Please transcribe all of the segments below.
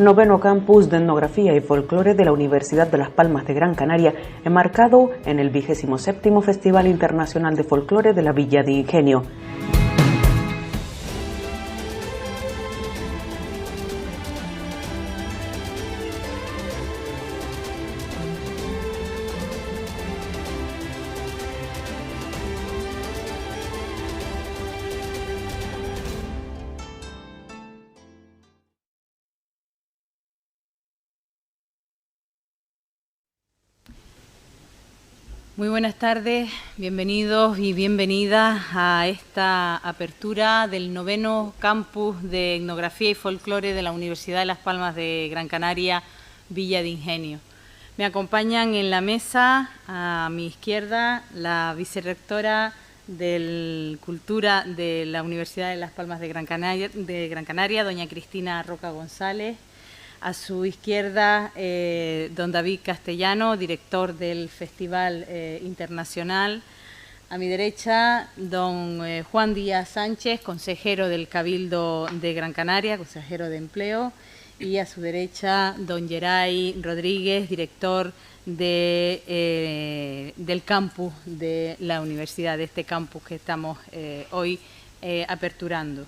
noveno campus de etnografía y folclore de la Universidad de Las Palmas de Gran Canaria, enmarcado en el 27º Festival Internacional de Folclore de la Villa de Ingenio. Muy buenas tardes, bienvenidos y bienvenidas a esta apertura del noveno campus de etnografía y folclore de la Universidad de Las Palmas de Gran Canaria, Villa de Ingenio. Me acompañan en la mesa, a mi izquierda, la vicerrectora de Cultura de la Universidad de Las Palmas de Gran Canaria, doña Cristina Roca González. A su izquierda, don David Castellano, director del Festival Internacional. A mi derecha, don Juan Díaz Sánchez, consejero del Cabildo de Gran Canaria, consejero de Empleo. Y a su derecha, don Geray Rodríguez, director del campus de la universidad, de este campus que estamos hoy aperturando.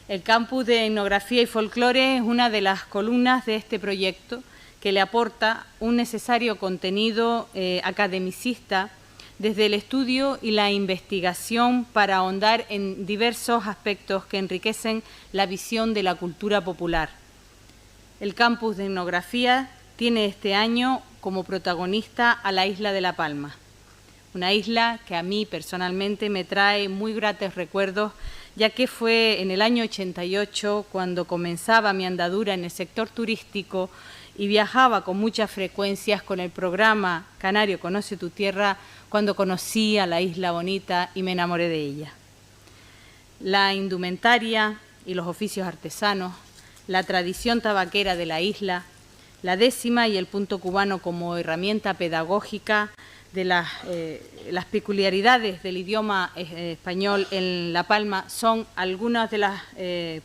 El campus de etnografía y folclore es una de las columnas de este proyecto que le aporta un necesario contenido academicista desde el estudio y la investigación para ahondar en diversos aspectos que enriquecen la visión de la cultura popular. El campus de etnografía tiene este año como protagonista a la isla de La Palma, una isla que a mí personalmente me trae muy gratos recuerdos, ya que fue en el año 88 cuando comenzaba mi andadura en el sector turístico y viajaba con muchas frecuencias con el programa Canario Conoce tu Tierra, cuando conocí a la Isla Bonita y me enamoré de ella. La indumentaria y los oficios artesanos, la tradición tabaquera de la isla, la décima y el punto cubano como herramienta pedagógica de las peculiaridades del idioma español en La Palma son algunas de las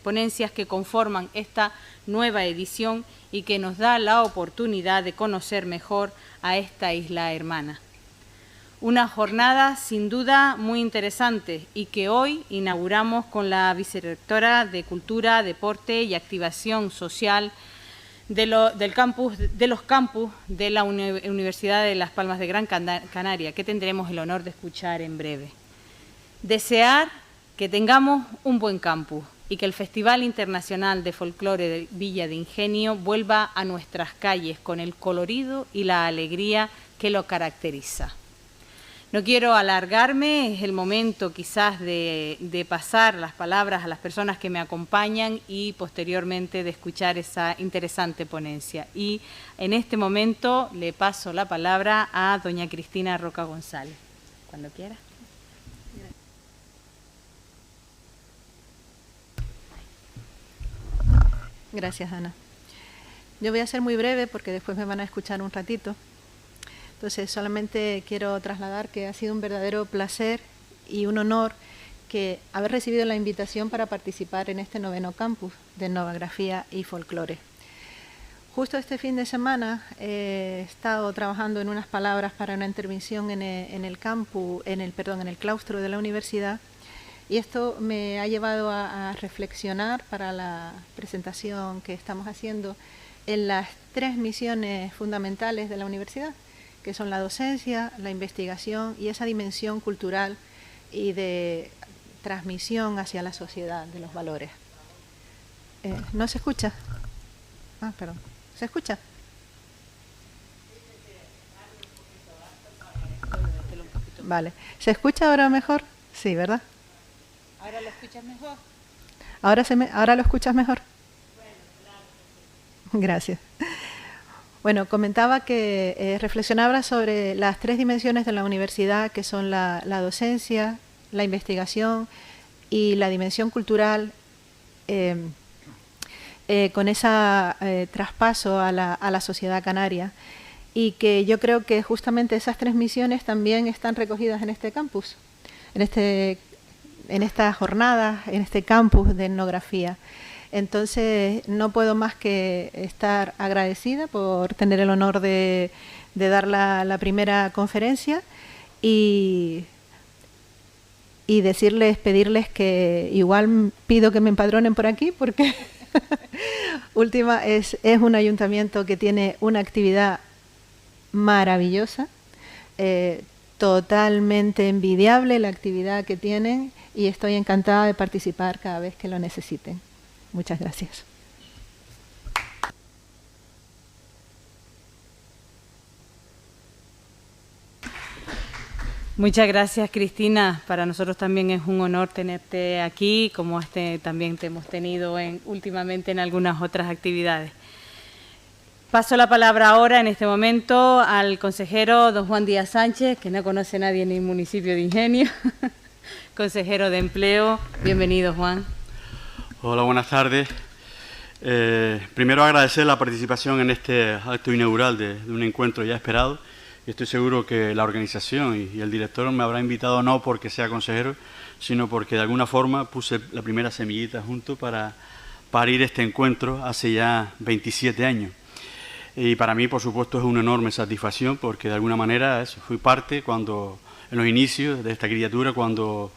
ponencias que conforman esta nueva edición y que nos da la oportunidad de conocer mejor a esta isla hermana. Una jornada sin duda muy interesante y que hoy inauguramos con la vicerrectora de Cultura, Deporte y Activación Social de los campus de la Universidad de Las Palmas de Gran Canaria, que tendremos el honor de escuchar en breve. Desear que tengamos un buen campus y que el Festival Internacional de Folclore de Villa de Ingenio vuelva a nuestras calles con el colorido y la alegría que lo caracteriza. No quiero alargarme, es el momento quizás de pasar las palabras a las personas que me acompañan y posteriormente de escuchar esa interesante ponencia. Y en este momento le paso la palabra a doña Cristina Roca González. Cuando quiera. Gracias, Ana. Yo voy a ser muy breve porque después me van a escuchar un ratito. Entonces, solamente quiero trasladar que ha sido un verdadero placer y un honor que haber recibido la invitación para participar en este noveno campus de etnografía y folclore. Justo este fin de semana he estado trabajando en unas palabras para una intervención en el claustro de la universidad, y esto me ha llevado a reflexionar para la presentación que estamos haciendo en las tres misiones fundamentales de la universidad, que son la docencia, la investigación y esa dimensión cultural y de transmisión hacia la sociedad de los valores. ¿No se escucha? Ah, perdón. ¿Se escucha? Vale. ¿Se escucha ahora mejor? Sí, ¿verdad? ¿Ahora lo escuchas mejor? ¿Ahora lo escuchas mejor? Gracias. Bueno, comentaba que reflexionaba sobre las tres dimensiones de la universidad, que son la docencia, la investigación y la dimensión cultural, con ese traspaso a la sociedad canaria, y que yo creo que justamente esas tres misiones también están recogidas en este campus, en esta jornada, en este campus de etnografía. Entonces, no puedo más que estar agradecida por tener el honor de dar la primera conferencia y decirles, pedirles que igual pido que me empadronen por aquí porque es un ayuntamiento que tiene una actividad maravillosa, totalmente envidiable la actividad que tienen y estoy encantada de participar cada vez que lo necesiten. Muchas gracias. Muchas gracias, Cristina. Para nosotros también es un honor tenerte aquí, como también te hemos tenido últimamente en algunas otras actividades. Paso la palabra ahora, en este momento, al consejero don Juan Díaz Sánchez, que no conoce a nadie en el municipio de Ingenio, consejero de Empleo. Bienvenido, Juan. Hola, buenas tardes. Primero agradecer la participación en este acto inaugural de un encuentro ya esperado. Y estoy seguro que la organización y el director me habrá invitado no porque sea consejero, sino porque de alguna forma puse la primera semillita junto para parir este encuentro hace ya 27 años. Y para mí, por supuesto, es una enorme satisfacción porque de alguna manera fui parte cuando, en los inicios de esta criatura, cuando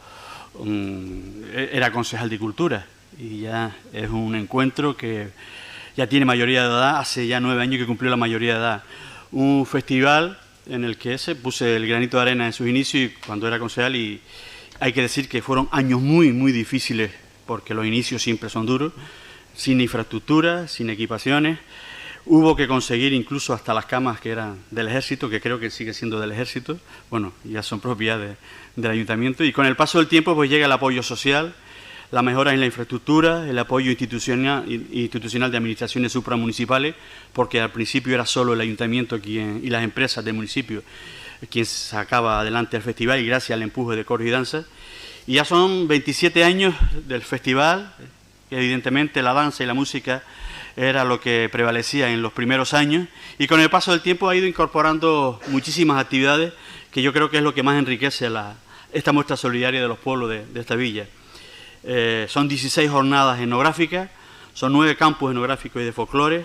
era concejal de Cultura. Y ya es un encuentro que ya tiene mayoría de edad, hace ya 9 años que cumplió la mayoría de edad. Un festival en el que puse el granito de arena en sus inicios y cuando era concejal, y hay que decir que fueron años muy, muy difíciles porque los inicios siempre son duros, sin infraestructura, sin equipaciones. Hubo que conseguir incluso hasta las camas que eran del Ejército, que creo que sigue siendo del Ejército, bueno, ya son propiedad del Ayuntamiento, y con el paso del tiempo pues llega el apoyo social, la mejora en la infraestructura, el apoyo institucional de administraciones supramunicipales, porque al principio era solo el Ayuntamiento y las empresas del municipio quien sacaba adelante el festival, y gracias al empuje de Coros y Danza. Y ya son 27 años del festival, que evidentemente la danza y la música era lo que prevalecía en los primeros años, y con el paso del tiempo ha ido incorporando muchísimas actividades que yo creo que es lo que más enriquece esta muestra solidaria de los pueblos de esta villa. Son 16 jornadas etnográficas, son 9 campus etnográficos y de folclore,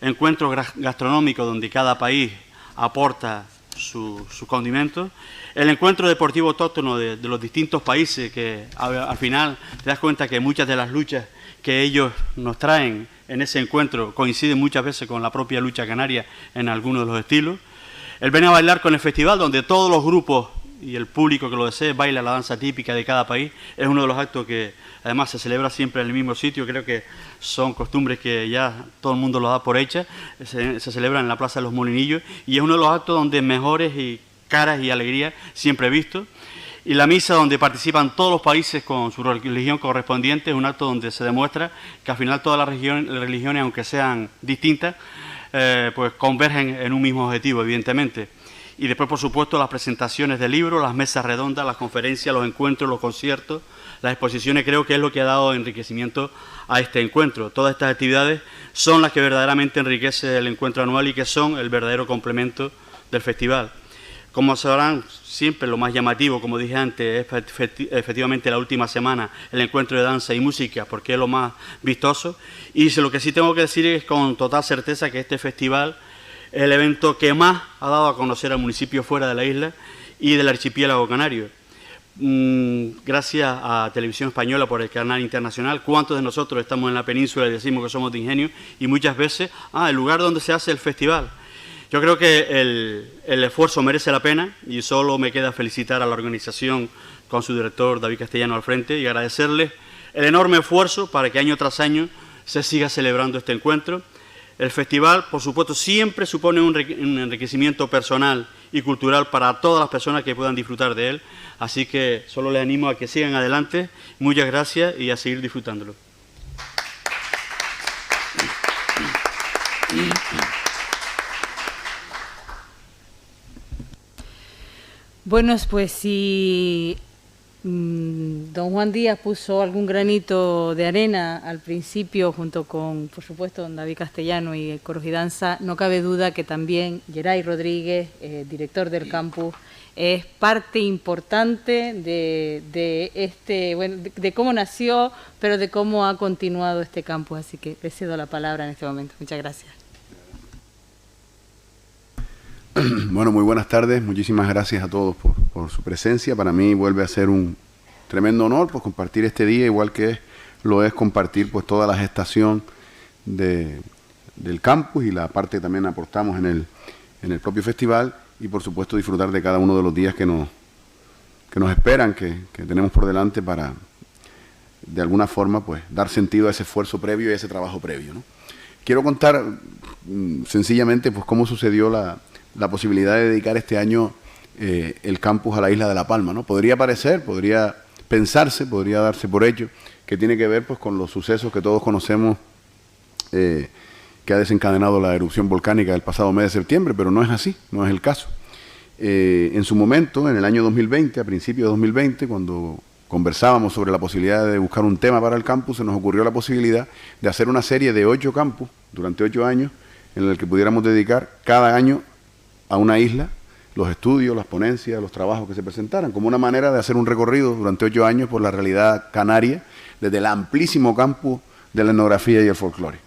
encuentros gastronómicos donde cada país aporta sus condimentos, el encuentro deportivo autóctono de los distintos países, que al final te das cuenta que muchas de las luchas que ellos nos traen en ese encuentro coinciden muchas veces con la propia lucha canaria en algunos de los estilos, el ven a bailar con el festival, donde todos los grupos y el público que lo desee baila la danza típica de cada país. Es uno de los actos que además se celebra siempre en el mismo sitio. Creo que son costumbres que ya todo el mundo lo da por hechas. Se celebra en la Plaza de los Molinillos y es uno de los actos donde mejores y caras y alegría siempre he visto. Y la misa, donde participan todos los países con su religión correspondiente, es un acto donde se demuestra que al final todas las religiones, aunque sean distintas, pues convergen en un mismo objetivo, evidentemente. Y después, por supuesto, las presentaciones de libros, las mesas redondas, las conferencias, los encuentros, los conciertos, las exposiciones, creo que es lo que ha dado enriquecimiento a este encuentro. Todas estas actividades son las que verdaderamente enriquecen el encuentro anual y que son el verdadero complemento del festival. Como sabrán, siempre lo más llamativo, como dije antes, es efectivamente la última semana el encuentro de danza y música, porque es lo más vistoso. Y lo que sí tengo que decir es con total certeza que este festival es el evento que más ha dado a conocer al municipio fuera de la isla y del archipiélago canario. Gracias a Televisión Española por el canal internacional. ¿Cuántos de nosotros estamos en la península y decimos que somos de Ingenio? Y muchas veces, el lugar donde se hace el festival. Yo creo que el esfuerzo merece la pena y solo me queda felicitar a la organización con su director David Castellano al frente y agradecerles el enorme esfuerzo para que año tras año se siga celebrando este encuentro. El festival, por supuesto, siempre supone un enriquecimiento personal y cultural para todas las personas que puedan disfrutar de él. Así que solo les animo a que sigan adelante. Muchas gracias y a seguir disfrutándolo. Bueno, pues si Don Juan Díaz puso algún granito de arena al principio, junto con, por supuesto, don David Castellano y el Corogidanza. No cabe duda que también Geray Rodríguez, director del campus, es parte importante de cómo nació, pero de cómo ha continuado este campus. Así que le cedo la palabra en este momento. Muchas gracias. Bueno, muy buenas tardes. Muchísimas gracias a todos por su presencia. Para mí vuelve a ser un tremendo honor pues compartir este día, igual que lo es compartir pues toda la gestación del campus y la parte que también aportamos en el propio festival, y por supuesto disfrutar de cada uno de los días que nos esperan, que tenemos por delante, para de alguna forma pues dar sentido a ese esfuerzo previo y a ese trabajo previo, ¿no? Quiero contar sencillamente pues cómo sucedió la posibilidad de dedicar este año el campus a la isla de La Palma, ¿no? Podría pensarse, podría darse por hecho que tiene que ver pues con los sucesos que todos conocemos que ha desencadenado la erupción volcánica del pasado mes de septiembre, pero no es así, no es el caso. En su momento, en el año 2020, a principios de 2020, cuando conversábamos sobre la posibilidad de buscar un tema para el campus, se nos ocurrió la posibilidad de hacer una serie de 8 campus durante 8 años, en el que pudiéramos dedicar cada año a una isla los estudios, las ponencias, los trabajos que se presentaran, como una manera de hacer un recorrido durante 8 años por la realidad canaria, desde el amplísimo campus de la etnografía y el folclore.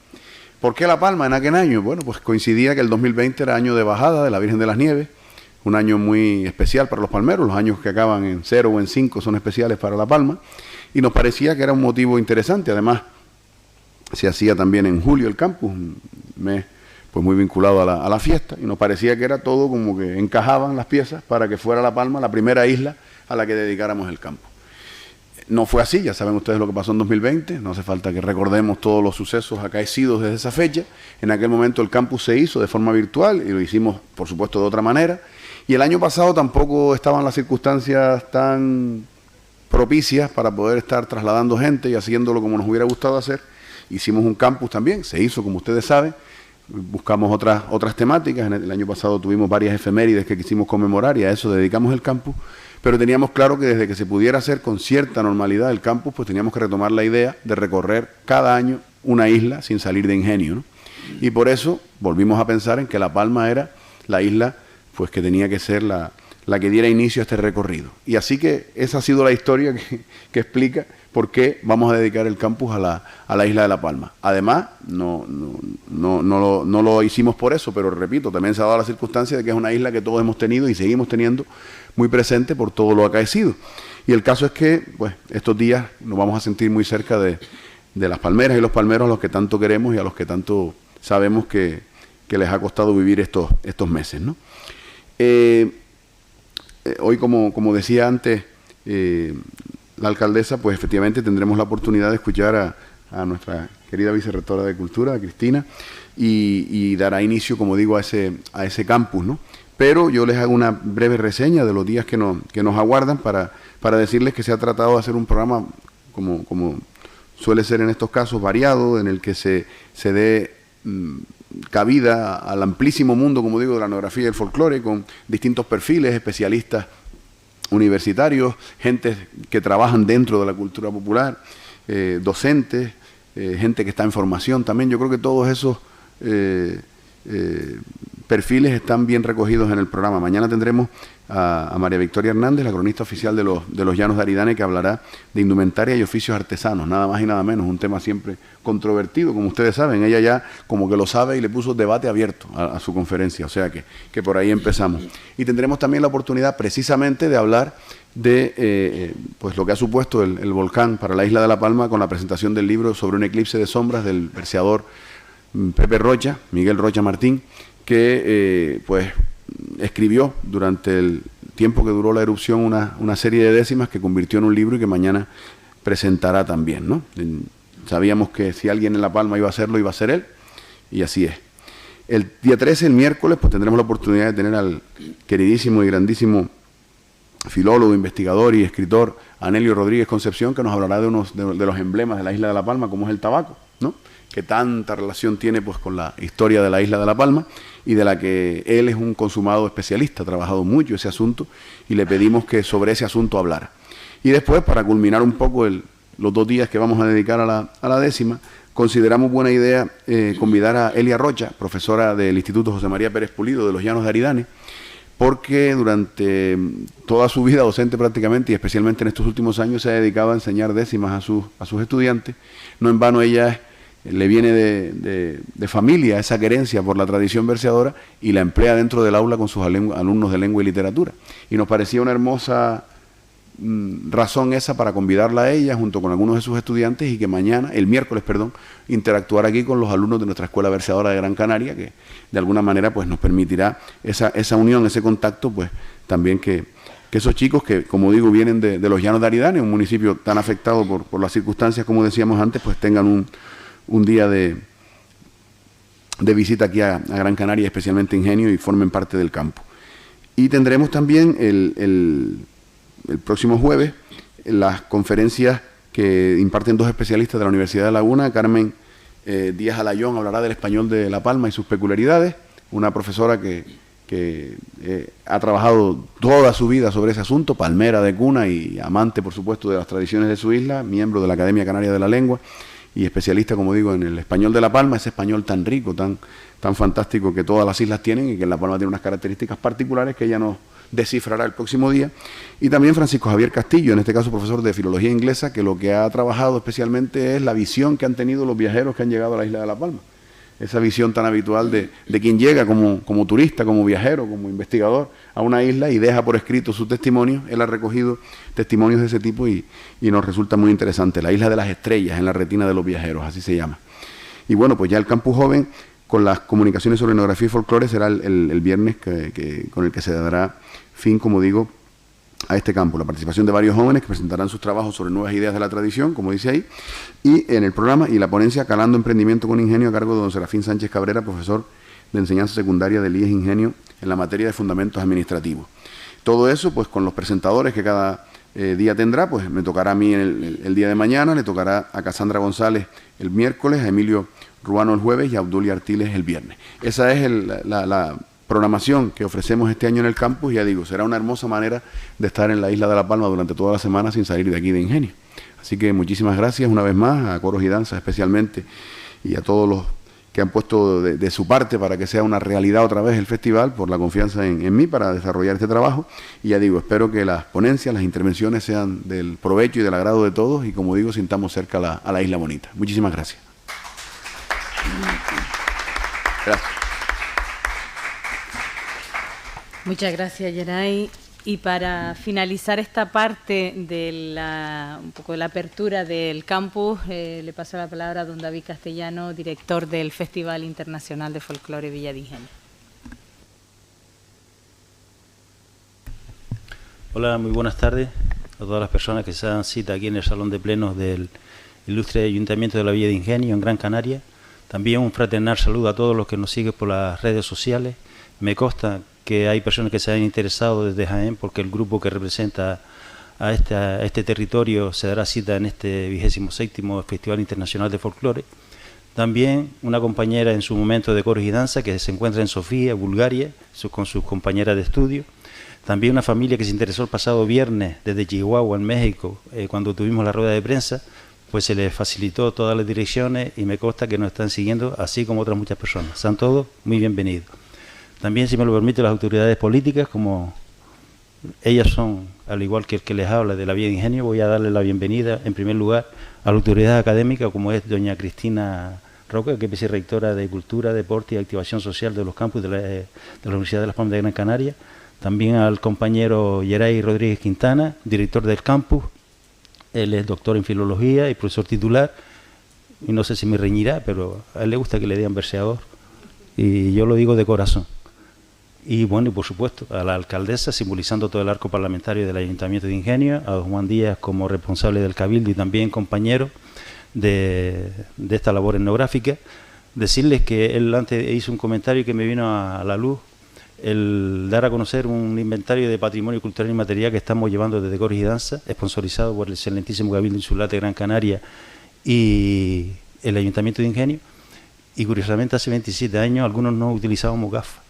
¿Por qué La Palma en aquel año? Bueno, pues coincidía que el 2020 era año de bajada de la Virgen de las Nieves, un año muy especial para los palmeros. Los años que acaban en 0 o en 5 son especiales para La Palma, y nos parecía que era un motivo interesante. Además, se hacía también en julio el campus, un mes pues muy vinculado a la fiesta, y nos parecía que era todo como que encajaban las piezas para que fuera La Palma la primera isla a la que dedicáramos el campo. No fue así, ya saben ustedes lo que pasó en 2020, no hace falta que recordemos todos los sucesos acaecidos desde esa fecha. En aquel momento el campus se hizo de forma virtual y lo hicimos, por supuesto, de otra manera. Y el año pasado tampoco estaban las circunstancias tan propicias para poder estar trasladando gente y haciéndolo como nos hubiera gustado hacer. Hicimos un campus también, se hizo, como ustedes saben. Buscamos otras temáticas. El año pasado tuvimos varias efemérides que quisimos conmemorar y a eso dedicamos el campus, pero teníamos claro que desde que se pudiera hacer con cierta normalidad el campus, pues teníamos que retomar la idea de recorrer cada año una isla sin salir de ingenio, ¿no? Y por eso volvimos a pensar en que La Palma era la isla pues que tenía que ser la que diera inicio a este recorrido. Y así que esa ha sido la historia que explica por qué vamos a dedicar el campus a la isla de La Palma. Además, no lo hicimos por eso, pero repito, también se ha dado la circunstancia de que es una isla que todos hemos tenido y seguimos teniendo muy presente por todo lo acaecido. Y el caso es que pues estos días nos vamos a sentir muy cerca de las palmeras y los palmeros a los que tanto queremos y a los que tanto sabemos que les ha costado vivir estos meses, ¿no? Hoy, como decía antes la alcaldesa, pues efectivamente tendremos la oportunidad de escuchar a nuestra querida vicerrectora de Cultura, a Cristina, y dará inicio, como digo, a ese campus, ¿no? Pero yo les hago una breve reseña de los días que nos aguardan para decirles que se ha tratado de hacer un programa, como suele ser en estos casos, variado, en el que se dé cabida al amplísimo mundo, como digo, de la etnografía y el folclore, con distintos perfiles, especialistas universitarios, gente que trabajan dentro de la cultura popular, docentes, gente que está en formación también. Yo creo que todos esos perfiles están bien recogidos en el programa. Mañana tendremos a María Victoria Hernández, la cronista oficial de los Llanos de Aridane, que hablará de indumentaria y oficios artesanos, nada más y nada menos, un tema siempre controvertido, como ustedes saben. Ella ya como que lo sabe y le puso debate abierto a su conferencia, o sea que por ahí empezamos. Y tendremos también la oportunidad precisamente de hablar de pues lo que ha supuesto el volcán para la isla de La Palma, con la presentación del libro sobre un eclipse de sombras del verseador Miguel Rocha Martín, que pues escribió durante el tiempo que duró la erupción una serie de décimas que convirtió en un libro y que mañana presentará también, ¿no? Sabíamos que si alguien en La Palma iba a hacerlo, iba a ser él, y así es. El día 13, el miércoles, pues tendremos la oportunidad de tener al queridísimo y grandísimo filólogo, investigador y escritor Anelio Rodríguez Concepción, que nos hablará de unos de los emblemas de la isla de La Palma, como es el tabaco, ¿no? Que tanta relación tiene pues con la historia de la isla de La Palma, y de la que él es un consumado especialista, ha trabajado mucho ese asunto, y le pedimos que sobre ese asunto hablara. Y después, para culminar un poco los 2 días que vamos a dedicar a la 10ª, consideramos buena idea convidar a Elia Rocha, profesora del Instituto José María Pérez Pulido de los Llanos de Aridane, porque durante toda su vida docente prácticamente, y especialmente en estos últimos años, se ha dedicado a enseñar décimas a sus estudiantes. No en vano ella le viene de familia esa querencia por la tradición verseadora y la emplea dentro del aula con sus alumnos de lengua y literatura. Y nos parecía una hermosa razón esa para convidarla a ella junto con algunos de sus estudiantes y que el miércoles, interactuar aquí con los alumnos de nuestra Escuela Verseadora de Gran Canaria, que de alguna manera pues nos permitirá esa unión, ese contacto, pues también que esos chicos que, como digo, vienen de los Llanos de Aridane, un municipio tan afectado por las circunstancias, como decíamos antes, pues tengan un día de visita aquí a Gran Canaria, especialmente Ingenio, y formen parte del campo. Y tendremos también el próximo jueves las conferencias que imparten 2 especialistas de la Universidad de Laguna. Carmen Díaz Alayón hablará del español de La Palma y sus peculiaridades, una profesora que ha trabajado toda su vida sobre ese asunto, palmera de cuna y amante, por supuesto, de las tradiciones de su isla, miembro de la Academia Canaria de la Lengua y especialista, como digo, en el español de La Palma, ese español tan rico, tan fantástico que todas las islas tienen y que en La Palma tiene unas características particulares que ella nos descifrará el próximo día. Y también Francisco Javier Castillo, en este caso profesor de Filología Inglesa, que lo que ha trabajado especialmente es la visión que han tenido los viajeros que han llegado a la isla de La Palma. Esa visión tan habitual de quien llega como turista, como viajero, como investigador a una isla y deja por escrito su testimonio. Él ha recogido testimonios de ese tipo y nos resulta muy interesante. La Isla de las Estrellas en la retina de los viajeros, así se llama. Y bueno, pues ya el Campus Joven, con las comunicaciones sobre etnografía y folclore, será el viernes con el que se dará fin, como digo, a este campo. La participación de varios jóvenes que presentarán sus trabajos sobre nuevas ideas de la tradición, como dice ahí, y en el programa y la ponencia Calando Emprendimiento con Ingenio, a cargo de don Serafín Sánchez Cabrera, profesor de enseñanza secundaria del IES Ingenio en la materia de fundamentos administrativos. Todo eso, pues con los presentadores que cada día tendrá, pues me tocará a mí el día de mañana, le tocará a Cassandra González el miércoles, a Emilio Ruano el jueves y a Abduli Artiles el viernes. Esa es la programación que ofrecemos este año en el campus, y ya digo, será una hermosa manera de estar en la isla de La Palma durante toda la semana sin salir de aquí de Ingenio. Así que muchísimas gracias una vez más a Coros y Danza especialmente y a todos los que han puesto de su parte para que sea una realidad otra vez el festival, por la confianza en mí para desarrollar este trabajo. Y ya digo, espero que las ponencias, las intervenciones sean del provecho y del agrado de todos y, como digo, sintamos cerca a la Isla Bonita. Muchísimas gracias. Gracias. Muchas gracias, Yeray. Y para finalizar esta parte de un poco de la apertura del campus, le paso la palabra a don David Castellano, director del Festival Internacional de Folclore Villa de Ingenio. Hola, muy buenas tardes a todas las personas que se dan cita aquí en el Salón de Plenos del Ilustre Ayuntamiento de la Villa de Ingenio, en Gran Canaria. También un fraternal saludo a todos los que nos siguen por las redes sociales. Me consta que hay personas que se han interesado desde Jaén, porque el grupo que representa a este territorio se dará cita en este 27º Festival Internacional de Folclore. También una compañera en su momento de coros y danza que se encuentra en Sofía, Bulgaria, con sus compañeras de estudio. También una familia que se interesó el pasado viernes desde Chihuahua, en México, cuando tuvimos la rueda de prensa, pues se les facilitó todas las direcciones y me consta que nos están siguiendo, así como otras muchas personas. Sean todos muy bienvenidos. También, si me lo permite, las autoridades políticas, como ellas son, al igual que el que les habla de la Villa de Ingenio, voy a darle la bienvenida, en primer lugar, a la autoridad académica, como es doña Cristina Roca, que es vicerrectora de Cultura, Deporte y Activación Social de los campus de la Universidad de Las Palmas de Gran Canaria. También al compañero Yeray Rodríguez Quintana, director del campus. Él es doctor en Filología y profesor titular. Y no sé si me reñirá, pero a él le gusta que le digan verseador. Y yo lo digo de corazón. Y bueno, y por supuesto, a la alcaldesa, simbolizando todo el arco parlamentario del Ayuntamiento de Ingenio, a don Juan Díaz como responsable del Cabildo y también compañero de esta labor etnográfica. Decirles que él antes hizo un comentario que me vino a la luz, el dar a conocer un inventario de patrimonio cultural y material que estamos llevando desde Coros y Danza, sponsorizado por el excelentísimo Cabildo Insular de Gran Canaria y el Ayuntamiento de Ingenio. Y curiosamente hace 27 años algunos no utilizábamos gafas.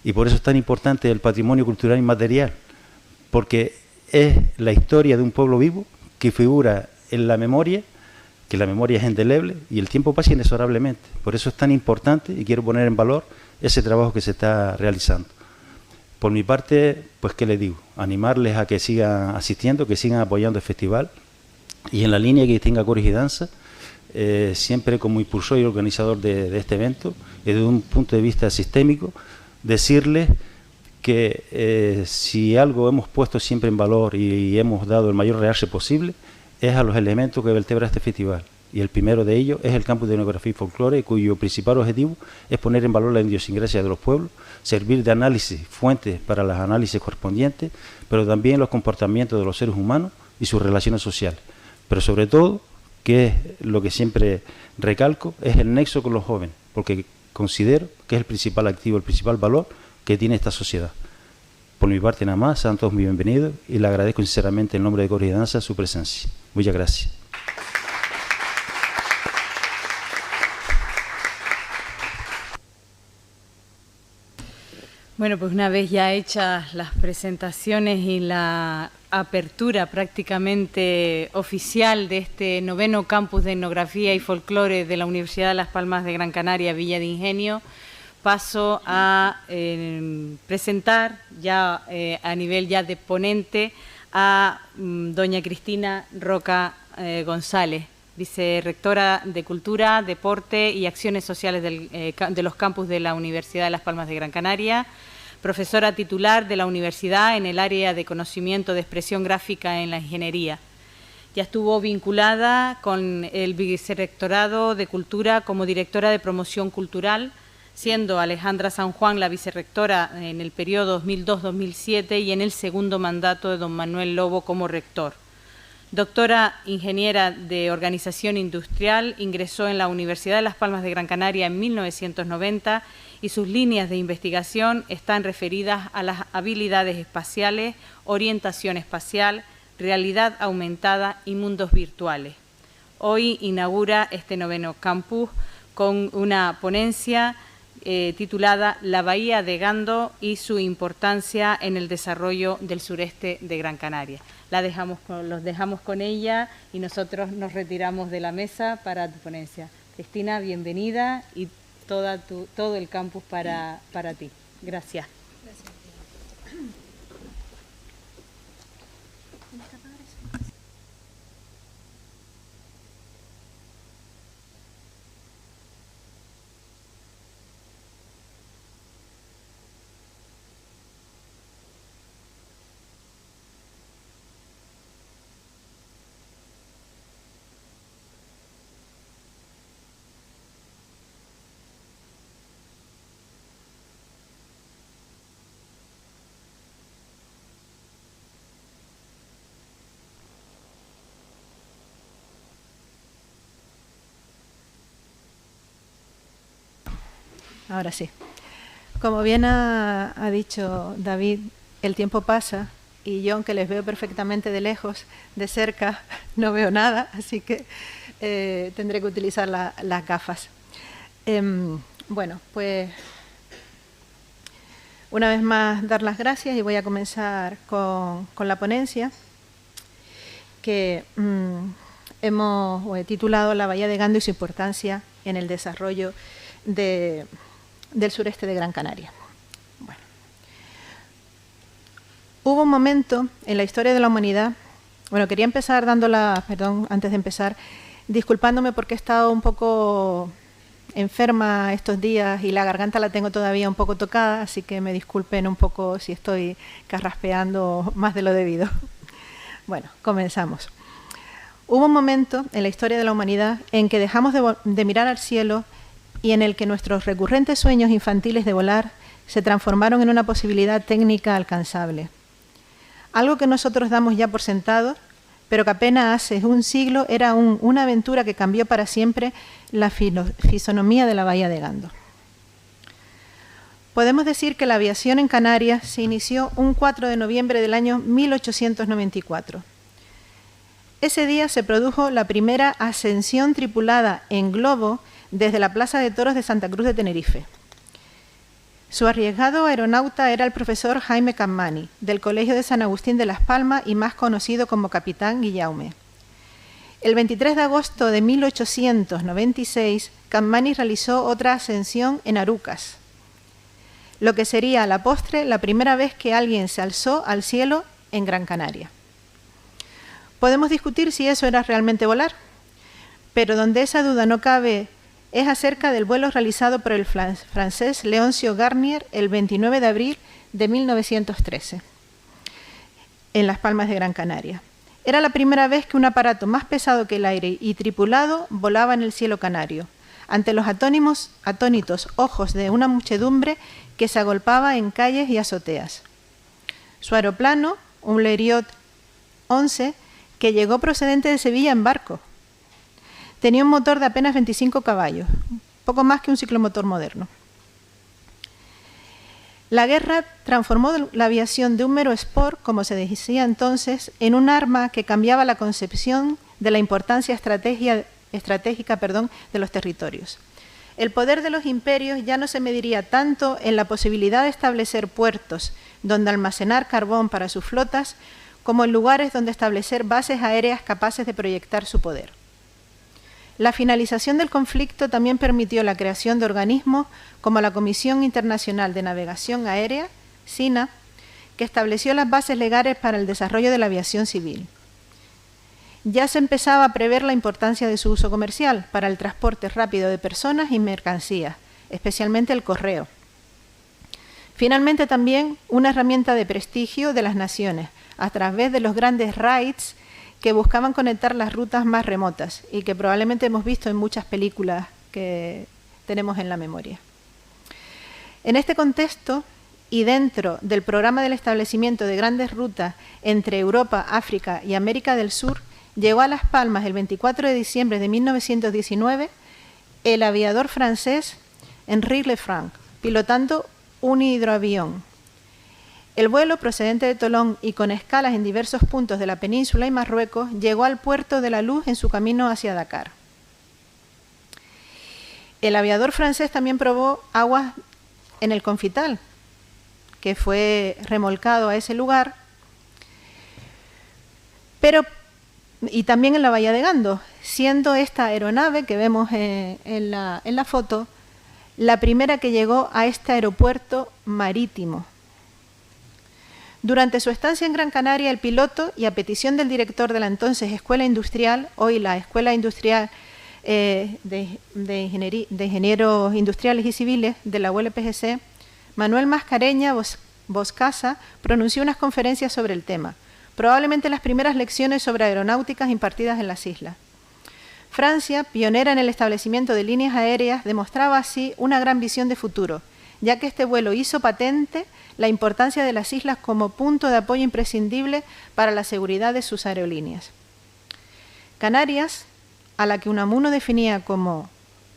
Y por eso es tan importante el patrimonio cultural inmaterial, porque es la historia de un pueblo vivo que figura en la memoria, que la memoria es indeleble y el tiempo pasa inexorablemente. Por eso es tan importante y quiero poner en valor ese trabajo que se está realizando. Por mi parte, pues ¿qué les digo? Animarles a que sigan asistiendo, que sigan apoyando el festival y en la línea que tenga Coros y Danza, siempre como impulsor y organizador de este evento, y desde un punto de vista sistémico, decirles que si algo hemos puesto siempre en valor y hemos dado el mayor realce posible, es a los elementos que vertebra este festival. Y el primero de ellos es el campus de etnografía y folclore, cuyo principal objetivo es poner en valor la idiosincrasia de los pueblos, servir de análisis, fuentes para los análisis correspondientes, pero también los comportamientos de los seres humanos y sus relaciones sociales. Pero sobre todo, que es lo que siempre recalco, es el nexo con los jóvenes, porque considero que es el principal activo, el principal valor que tiene esta sociedad. Por mi parte nada más, sean todos muy bienvenidos y le agradezco sinceramente en nombre de Coros y Danza su presencia. Muchas gracias. Bueno, pues una vez ya hechas las presentaciones y la apertura prácticamente oficial de este 9º campus de etnografía y folclore de la Universidad de Las Palmas de Gran Canaria, Villa de Ingenio, paso a presentar ya a nivel ya de ponente a doña Cristina Roca González, vicerrectora de Cultura, Deporte y Acciones Sociales de los campus de la Universidad de Las Palmas de Gran Canaria, profesora titular de la universidad en el área de conocimiento de expresión gráfica en la ingeniería. Ya estuvo vinculada con el vicerrectorado de Cultura como directora de promoción cultural, siendo Alejandra San Juan la vicerrectora en el periodo 2002-2007 y en el segundo mandato de don Manuel Lobo como rector. Doctora ingeniera de Organización Industrial, ingresó en la Universidad de Las Palmas de Gran Canaria en 1990 y sus líneas de investigación están referidas a las habilidades espaciales, orientación espacial, realidad aumentada y mundos virtuales. Hoy inaugura este 9º campus con una ponencia titulada La Bahía de Gando y su importancia en el desarrollo del sureste de Gran Canaria. Los dejamos con ella y nosotros nos retiramos de la mesa para tu ponencia. Cristina, bienvenida y todo el campus para ti. Gracias. Ahora sí. Como bien ha dicho David, el tiempo pasa y yo, aunque les veo perfectamente de lejos, de cerca, no veo nada, así que tendré que utilizar las gafas. Bueno, pues una vez más dar las gracias y voy a comenzar con la ponencia que hemos titulado La Bahía de Gando y su importancia en el desarrollo del sureste de Gran Canaria. Bueno. Hubo un momento en la historia de la humanidad, quería empezar antes de empezar, disculpándome porque he estado un poco enferma estos días y la garganta la tengo todavía un poco tocada, así que me disculpen un poco si estoy carraspeando más de lo debido. Bueno, comenzamos. Hubo un momento en la historia de la humanidad en que dejamos de mirar al cielo y en el que nuestros recurrentes sueños infantiles de volar se transformaron en una posibilidad técnica alcanzable. Algo que nosotros damos ya por sentado, pero que apenas hace un siglo era una aventura que cambió para siempre la fisonomía de la Bahía de Gando. Podemos decir que la aviación en Canarias se inició un 4 de noviembre del año 1894. Ese día se produjo la primera ascensión tripulada en globo desde la Plaza de Toros de Santa Cruz de Tenerife. Su arriesgado aeronauta era el profesor Jaime Capmany, del Colegio de San Agustín de Las Palmas y más conocido como Capitán Guillaume. El 23 de agosto de 1896, Capmany realizó otra ascensión en Arucas, lo que sería a la postre la primera vez que alguien se alzó al cielo en Gran Canaria. Podemos discutir si eso era realmente volar, pero donde esa duda no cabe es acerca del vuelo realizado por el francés Leoncio Garnier el 29 de abril de 1913 en Las Palmas de Gran Canaria. Era la primera vez que un aparato más pesado que el aire y tripulado volaba en el cielo canario, ante los atónitos ojos de una muchedumbre que se agolpaba en calles y azoteas. Su aeroplano, un Blériot 11, que llegó procedente de Sevilla en barco, tenía un motor de apenas 25 caballos, poco más que un ciclomotor moderno. La guerra transformó la aviación de un mero sport, como se decía entonces, en un arma que cambiaba la concepción de la importancia estratégica de los territorios. El poder de los imperios ya no se mediría tanto en la posibilidad de establecer puertos donde almacenar carbón para sus flotas, como en lugares donde establecer bases aéreas capaces de proyectar su poder. La finalización del conflicto también permitió la creación de organismos como la Comisión Internacional de Navegación Aérea, SINA, que estableció las bases legales para el desarrollo de la aviación civil. Ya se empezaba a prever la importancia de su uso comercial para el transporte rápido de personas y mercancías, especialmente el correo. Finalmente también una herramienta de prestigio de las naciones, a través de los grandes raids que buscaban conectar las rutas más remotas y que probablemente hemos visto en muchas películas que tenemos en la memoria. En este contexto y dentro del programa del establecimiento de grandes rutas entre Europa, África y América del Sur, llegó a Las Palmas el 24 de diciembre de 1919 el aviador francés Henri Lefranc, pilotando un hidroavión. El vuelo, procedente de Tolón y con escalas en diversos puntos de la península y Marruecos, llegó al puerto de La Luz en su camino hacia Dakar. El aviador francés también probó aguas en el Confital, que fue remolcado a ese lugar, y también en la Bahía de Gando, siendo esta aeronave que vemos en la foto la primera que llegó a este aeropuerto marítimo. Durante su estancia en Gran Canaria, el piloto, y a petición del director de la entonces Escuela Industrial, hoy la Escuela Industrial de Ingenieros Industriales y Civiles de la ULPGC, Manuel Mascareña Boscasa, pronunció unas conferencias sobre el tema, probablemente las primeras lecciones sobre aeronáuticas impartidas en las islas. Francia, pionera en el establecimiento de líneas aéreas, demostraba así una gran visión de futuro, ya que este vuelo hizo patente la importancia de las islas como punto de apoyo imprescindible para la seguridad de sus aerolíneas. Canarias, a la que Unamuno definía como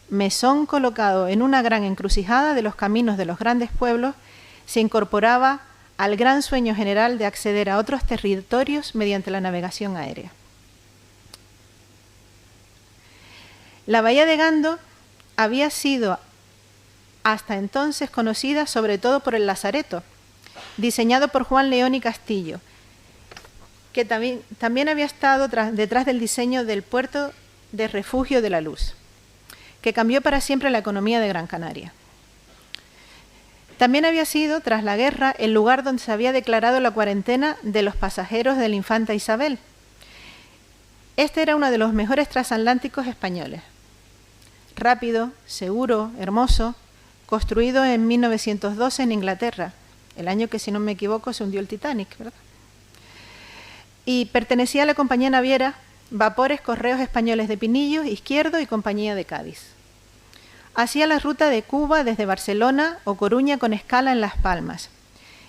mesón colocado en una gran encrucijada de los caminos de los grandes pueblos, se incorporaba al gran sueño general de acceder a otros territorios mediante la navegación aérea. La Bahía de Gando había sido hasta entonces conocida sobre todo por el Lazareto, diseñado por Juan León y Castillo, que también había estado detrás del diseño del puerto de Refugio de la Luz, que cambió para siempre la economía de Gran Canaria. También había sido, tras la guerra, el lugar donde se había declarado la cuarentena de los pasajeros de la Infanta Isabel. Este era uno de los mejores transatlánticos españoles. Rápido, seguro, hermoso, construido en 1912 en Inglaterra, el año que, si no me equivoco, se hundió el Titanic, ¿verdad? Y pertenecía a la compañía naviera Vapores Correos Españoles de Pinillos, Izquierdo y Compañía de Cádiz. Hacía la ruta de Cuba desde Barcelona o Coruña con escala en Las Palmas.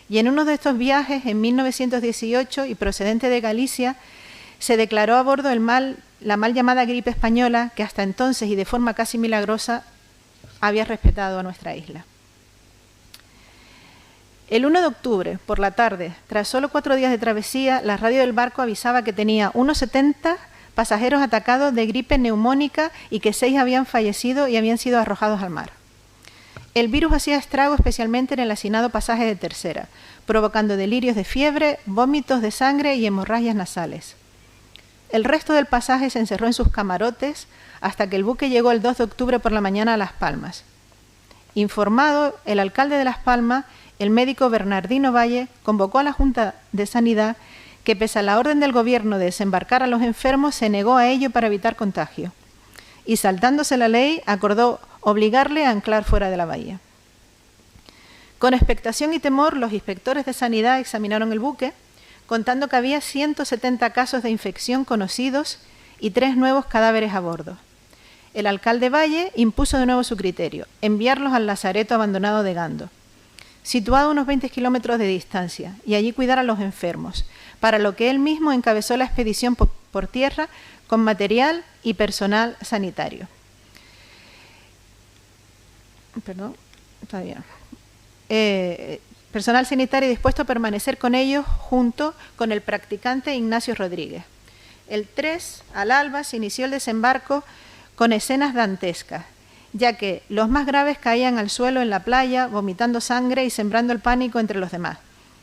Y en uno de estos viajes, en 1918, y procedente de Galicia, se declaró a bordo la mal llamada gripe española, que hasta entonces y de forma casi milagrosa había respetado a nuestra isla. El 1 de octubre, por la tarde, tras solo 4 días de travesía, la radio del barco avisaba que tenía unos 70 pasajeros atacados de gripe neumónica y que 6 habían fallecido y habían sido arrojados al mar. El virus hacía estrago especialmente en el hacinado pasaje de Tercera, provocando delirios de fiebre, vómitos de sangre y hemorragias nasales. El resto del pasaje se encerró en sus camarotes hasta que el buque llegó el 2 de octubre por la mañana a Las Palmas. Informado, el alcalde de Las Palmas, el médico Bernardino Valle, convocó a la Junta de Sanidad que, pese a la orden del gobierno de desembarcar a los enfermos, se negó a ello para evitar contagio. Y saltándose la ley, acordó obligarle a anclar fuera de la bahía. Con expectación y temor, los inspectores de sanidad examinaron el buque, contando que había 170 casos de infección conocidos y 3 nuevos cadáveres a bordo. El alcalde Valle impuso de nuevo su criterio, enviarlos al lazareto abandonado de Gando, situado a unos 20 kilómetros de distancia, y allí cuidar a los enfermos, para lo que él mismo encabezó la expedición por tierra con material y personal sanitario. Personal sanitario dispuesto a permanecer con ellos junto con el practicante Ignacio Rodríguez. El 3, al alba, se inició el desembarco con escenas dantescas, ya que los más graves caían al suelo en la playa, vomitando sangre y sembrando el pánico entre los demás.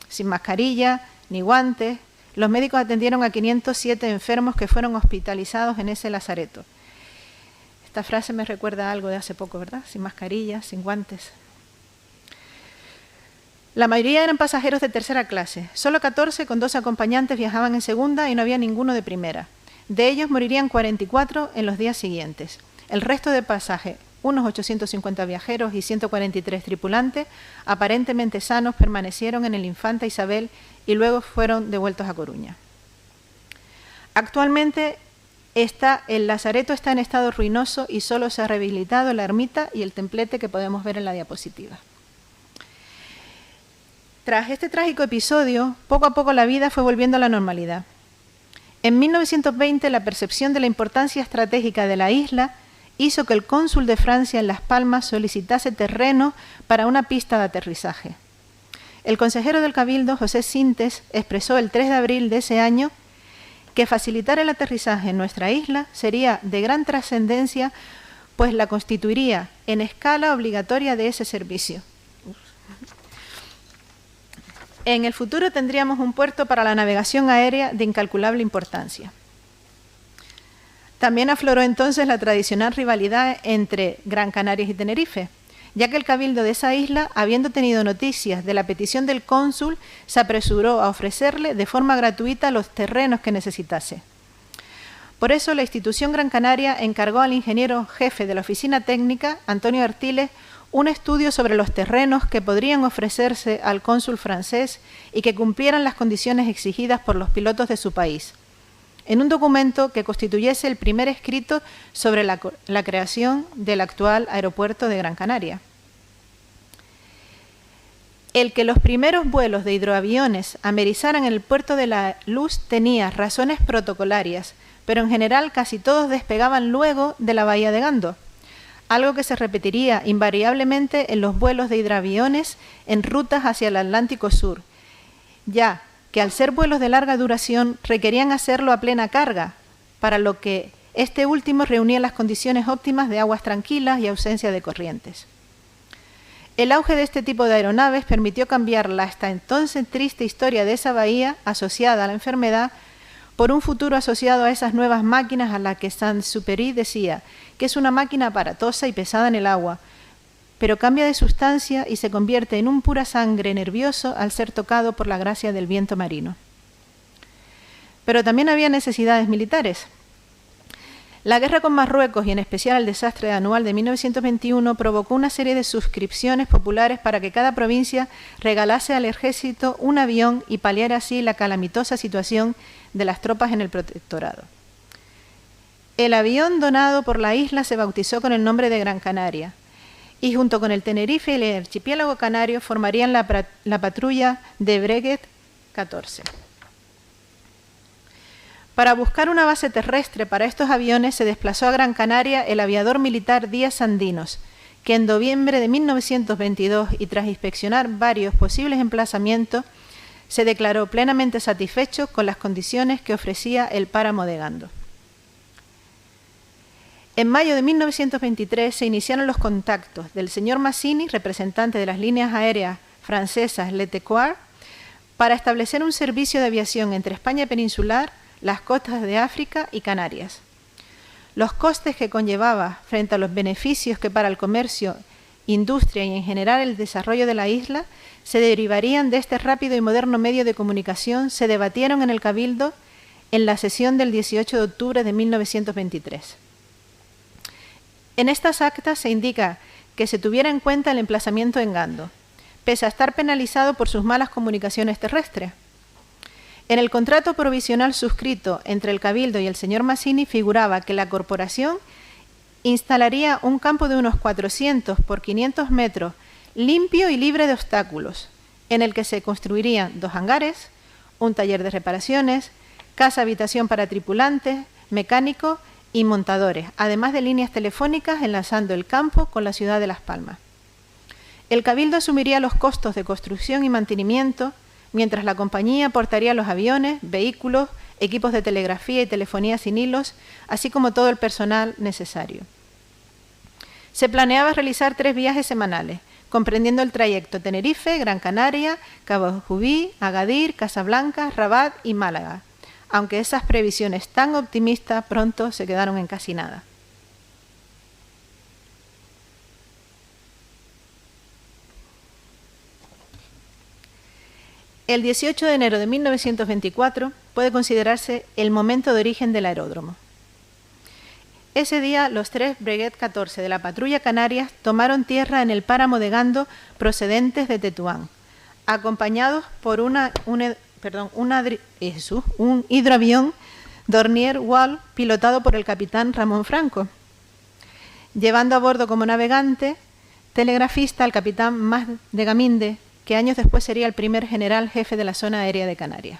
Sin mascarilla ni guantes, los médicos atendieron a 507 enfermos que fueron hospitalizados en ese lazareto. Esta frase me recuerda a algo de hace poco, ¿verdad? Sin mascarilla, sin guantes. La mayoría eran pasajeros de tercera clase. Solo 14 con 12 acompañantes viajaban en segunda y no había ninguno de primera. De ellos morirían 44 en los días siguientes. El resto de pasaje, unos 850 viajeros y 143 tripulantes, aparentemente sanos, permanecieron en el Infanta Isabel y luego fueron devueltos a Coruña. Actualmente el lazareto está en estado ruinoso y solo se ha rehabilitado la ermita y el templete que podemos ver en la diapositiva. Tras este trágico episodio, poco a poco la vida fue volviendo a la normalidad. En 1920, la percepción de la importancia estratégica de la isla hizo que el cónsul de Francia en Las Palmas solicitase terreno para una pista de aterrizaje. El consejero del Cabildo, José Sintes, expresó el 3 de abril de ese año que facilitar el aterrizaje en nuestra isla sería de gran trascendencia, pues la constituiría en escala obligatoria de ese servicio. En el futuro tendríamos un puerto para la navegación aérea de incalculable importancia. También afloró entonces la tradicional rivalidad entre Gran Canaria y Tenerife, ya que el Cabildo de esa isla, habiendo tenido noticias de la petición del cónsul, se apresuró a ofrecerle de forma gratuita los terrenos que necesitase. Por eso, la institución Gran Canaria encargó al ingeniero jefe de la oficina técnica, Antonio Artiles, un estudio sobre los terrenos que podrían ofrecerse al cónsul francés y que cumplieran las condiciones exigidas por los pilotos de su país, en un documento que constituyese el primer escrito sobre la creación del actual aeropuerto de Gran Canaria. El que los primeros vuelos de hidroaviones amerizaran en el puerto de La Luz tenía razones protocolarias, pero en general casi todos despegaban luego de la bahía de Gando, algo que se repetiría invariablemente en los vuelos de hidroaviones en rutas hacia el Atlántico Sur, ya que al ser vuelos de larga duración requerían hacerlo a plena carga, para lo que este último reunía las condiciones óptimas de aguas tranquilas y ausencia de corrientes. El auge de este tipo de aeronaves permitió cambiar la hasta entonces triste historia de esa bahía asociada a la enfermedad por un futuro asociado a esas nuevas máquinas a las que Saint-Exupéry decía que es una máquina aparatosa y pesada en el agua, pero cambia de sustancia y se convierte en un pura sangre nervioso al ser tocado por la gracia del viento marino. Pero también había necesidades militares. La guerra con Marruecos y en especial el desastre anual de 1921 provocó una serie de suscripciones populares para que cada provincia regalase al ejército un avión y paliara así la calamitosa situación de las tropas en el protectorado. El avión donado por la isla se bautizó con el nombre de Gran Canaria y junto con el Tenerife y el archipiélago canario formarían la patrulla de Breguet 14. Para buscar una base terrestre para estos aviones se desplazó a Gran Canaria el aviador militar Díaz Sandinos, que en noviembre de 1922 y tras inspeccionar varios posibles emplazamientos, se declaró plenamente satisfecho con las condiciones que ofrecía el páramo de Gando. En mayo de 1923 se iniciaron los contactos del señor Mazzini, representante de las líneas aéreas francesas Letecoir, para establecer un servicio de aviación entre España peninsular, las costas de África y Canarias. Los costes que conllevaba frente a los beneficios que para el comercio, industria y en general el desarrollo de la isla se derivarían de este rápido y moderno medio de comunicación se debatieron en el Cabildo en la sesión del 18 de octubre de 1923. En estas actas se indica que se tuviera en cuenta el emplazamiento en Gando, pese a estar penalizado por sus malas comunicaciones terrestres. En el contrato provisional suscrito entre el Cabildo y el señor Mazzini figuraba que la corporación instalaría un campo de unos 400 por 500 metros, limpio y libre de obstáculos, en el que se construirían 2 hangares, un taller de reparaciones, casa-habitación para tripulantes, mecánicos y montadores, además de líneas telefónicas enlazando el campo con la ciudad de Las Palmas. El Cabildo asumiría los costos de construcción y mantenimiento, mientras la compañía aportaría los aviones, vehículos, equipos de telegrafía y telefonía sin hilos, así como todo el personal necesario. Se planeaba realizar 3 viajes semanales, comprendiendo el trayecto Tenerife, Gran Canaria, Cabo Jubí, Agadir, Casablanca, Rabat y Málaga, aunque esas previsiones tan optimistas pronto se quedaron en casi nada. El 18 de enero de 1924 puede considerarse el momento de origen del aeródromo. Ese día, los 3 Breguet 14 de la Patrulla Canarias tomaron tierra en el páramo de Gando procedentes de Tetuán, acompañados por un hidroavión Dornier Wall pilotado por el capitán Ramón Franco, llevando a bordo como navegante telegrafista al capitán Mas de Gaminde, que años después sería el primer general jefe de la zona aérea de Canarias.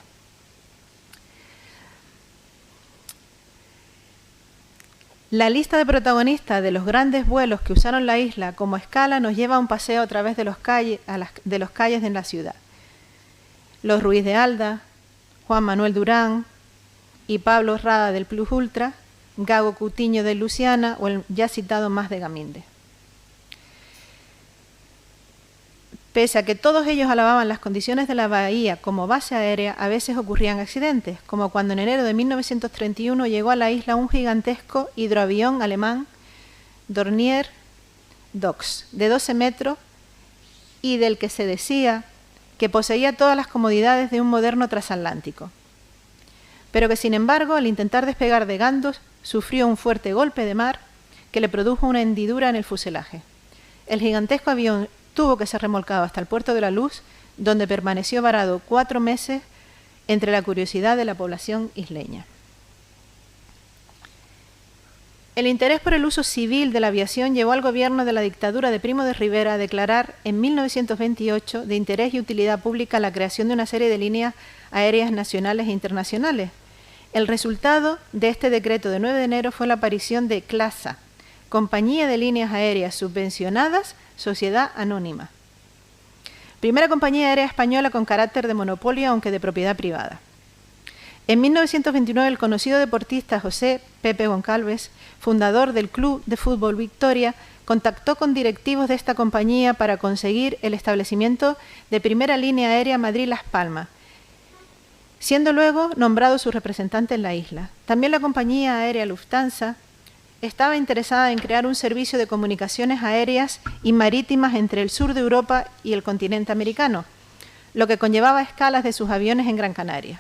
La lista de protagonistas de los grandes vuelos que usaron la isla como escala nos lleva a un paseo a través de los calles de la ciudad. Los Ruiz de Alda, Juan Manuel Durán y Pablo Rada del Plus Ultra, Gago Cutiño de Luciana o el ya citado Mas de Gaminde. Pese a que todos ellos alababan las condiciones de la bahía como base aérea, a veces ocurrían accidentes, como cuando en enero de 1931 llegó a la isla un gigantesco hidroavión alemán, Dornier Dox, de 12 metros y del que se decía que poseía todas las comodidades de un moderno transatlántico, pero que sin embargo al intentar despegar de Gando sufrió un fuerte golpe de mar que le produjo una hendidura en el fuselaje. El gigantesco avión tuvo que ser remolcado hasta el puerto de La Luz, donde permaneció varado 4 meses entre la curiosidad de la población isleña. El interés por el uso civil de la aviación llevó al gobierno de la dictadura de Primo de Rivera a declarar en 1928 de interés y utilidad pública la creación de una serie de líneas aéreas nacionales e internacionales. El resultado de este decreto de 9 de enero fue la aparición de CLASA, Compañía de Líneas Aéreas Subvencionadas, Sociedad Anónima. Primera compañía aérea española con carácter de monopolio, aunque de propiedad privada. En 1929, el conocido deportista José Pepe Goncalves, fundador del Club de Fútbol Victoria, contactó con directivos de esta compañía para conseguir el establecimiento de primera línea aérea Madrid-Las Palmas, siendo luego nombrado su representante en la isla. También la compañía aérea Lufthansa estaba interesada en crear un servicio de comunicaciones aéreas y marítimas entre el sur de Europa y el continente americano, lo que conllevaba escalas de sus aviones en Gran Canaria.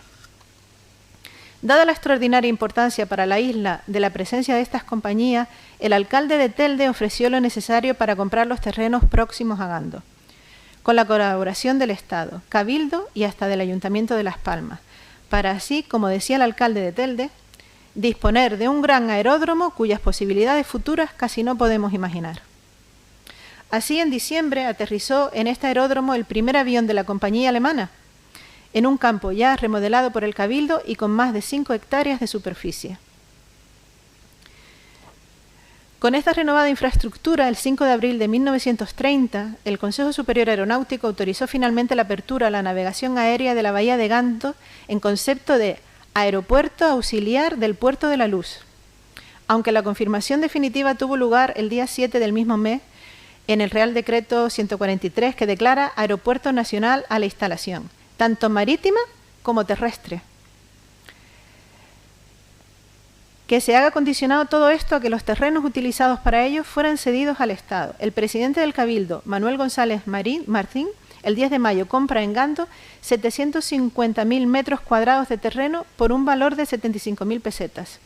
Dada la extraordinaria importancia para la isla de la presencia de estas compañías, el alcalde de Telde ofreció lo necesario para comprar los terrenos próximos a Gando, con la colaboración del Estado, Cabildo y hasta del Ayuntamiento de Las Palmas, para así, como decía el alcalde de Telde, disponer de un gran aeródromo cuyas posibilidades futuras casi no podemos imaginar. Así, en diciembre aterrizó en este aeródromo el primer avión de la compañía alemana, en un campo ya remodelado por el Cabildo y con más de 5 hectáreas de superficie. Con esta renovada infraestructura, el 5 de abril de 1930, el Consejo Superior Aeronáutico autorizó finalmente la apertura a la navegación aérea de la bahía de Gando en concepto de aeropuerto auxiliar del Puerto de La Luz, aunque la confirmación definitiva tuvo lugar el día 7 del mismo mes en el Real Decreto 143, que declara aeropuerto nacional a la instalación, tanto marítima como terrestre. Que se haga condicionado todo esto a que los terrenos utilizados para ello fueran cedidos al Estado. El presidente del Cabildo, Manuel González Martín, el 10 de mayo compra en Gando 750.000 metros cuadrados de terreno por un valor de 75.000 pesetas,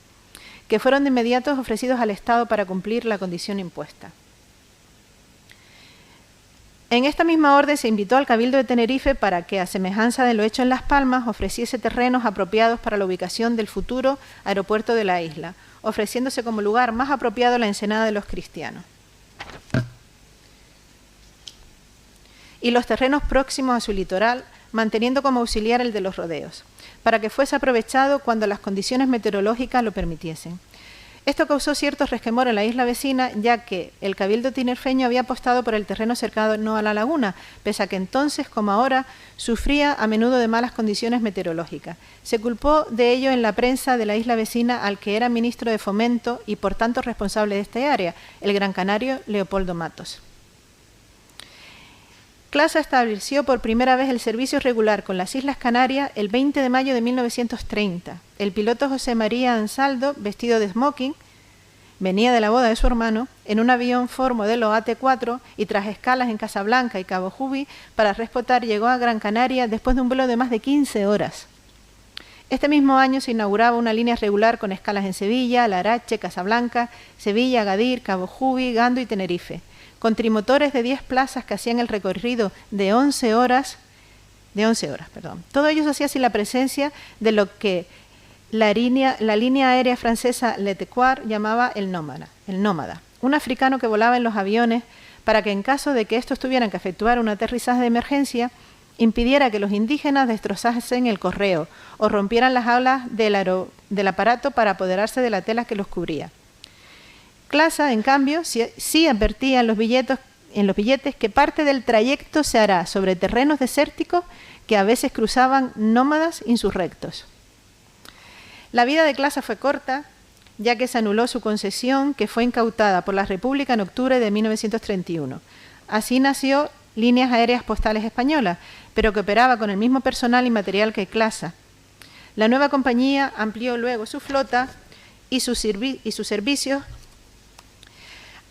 que fueron de inmediato ofrecidos al Estado para cumplir la condición impuesta. En esta misma orden se invitó al Cabildo de Tenerife para que, a semejanza de lo hecho en Las Palmas, ofreciese terrenos apropiados para la ubicación del futuro aeropuerto de la isla, ofreciéndose como lugar más apropiado la Ensenada de los Cristianos y los terrenos próximos a su litoral, manteniendo como auxiliar el de los rodeos, para que fuese aprovechado cuando las condiciones meteorológicas lo permitiesen. Esto causó cierto resquemor en la isla vecina, ya que el Cabildo tinerfeño había apostado por el terreno cercano a la laguna, pese a que entonces, como ahora, sufría a menudo de malas condiciones meteorológicas. Se culpó de ello en la prensa de la isla vecina al que era ministro de Fomento y por tanto responsable de esta área, el gran canario Leopoldo Matos. Clasa estableció por primera vez el servicio regular con las Islas Canarias el 20 de mayo de 1930. El piloto José María Ansaldo, vestido de smoking, venía de la boda de su hermano, en un avión Ford modelo AT4 y tras escalas en Casablanca y Cabo Jubi para respotar, llegó a Gran Canaria después de un vuelo de más de 15 horas. Este mismo año se inauguraba una línea regular con escalas en Sevilla, Larache, Casablanca, Sevilla, Agadir, Cabo Jubi, Gando y Tenerife, con trimotores de 10 plazas que hacían el recorrido de 11 horas. Todo ello se hacía sin la presencia de lo que la línea aérea francesa Letequar llamaba el nómada, un africano que volaba en los aviones para que en caso de que estos tuvieran que efectuar un aterrizaje de emergencia, impidiera que los indígenas destrozasen el correo o rompieran las aulas del aparato para apoderarse de la tela que los cubría. Clasa, en cambio, sí advertía en los billetes que parte del trayecto se hará sobre terrenos desérticos que a veces cruzaban nómadas insurrectos. La vida de Clasa fue corta, ya que se anuló su concesión, que fue incautada por la República en octubre de 1931. Así nació Líneas Aéreas Postales Españolas, pero que operaba con el mismo personal y material que Clasa. La nueva compañía amplió luego su flota y sus servicios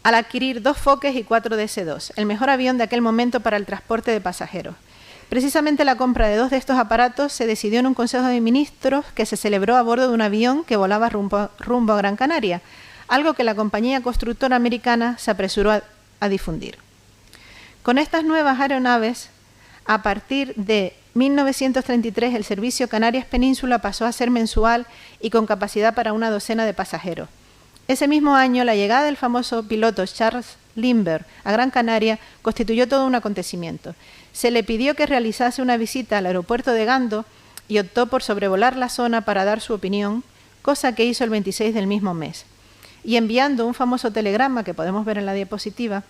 al adquirir 2 Fokkers y 4 DC-2, el mejor avión de aquel momento para el transporte de pasajeros. Precisamente la compra de 2 de estos aparatos se decidió en un Consejo de Ministros que se celebró a bordo de un avión que volaba rumbo a Gran Canaria, algo que la compañía constructora americana se apresuró a difundir. Con estas nuevas aeronaves, a partir de 1933 el servicio Canarias Península pasó a ser mensual y con capacidad para una docena de pasajeros. Ese mismo año, la llegada del famoso piloto Charles Lindbergh a Gran Canaria constituyó todo un acontecimiento. Se le pidió que realizase una visita al aeropuerto de Gando y optó por sobrevolar la zona para dar su opinión, cosa que hizo el 26 del mismo mes. Y enviando un famoso telegrama que podemos ver en la diapositiva,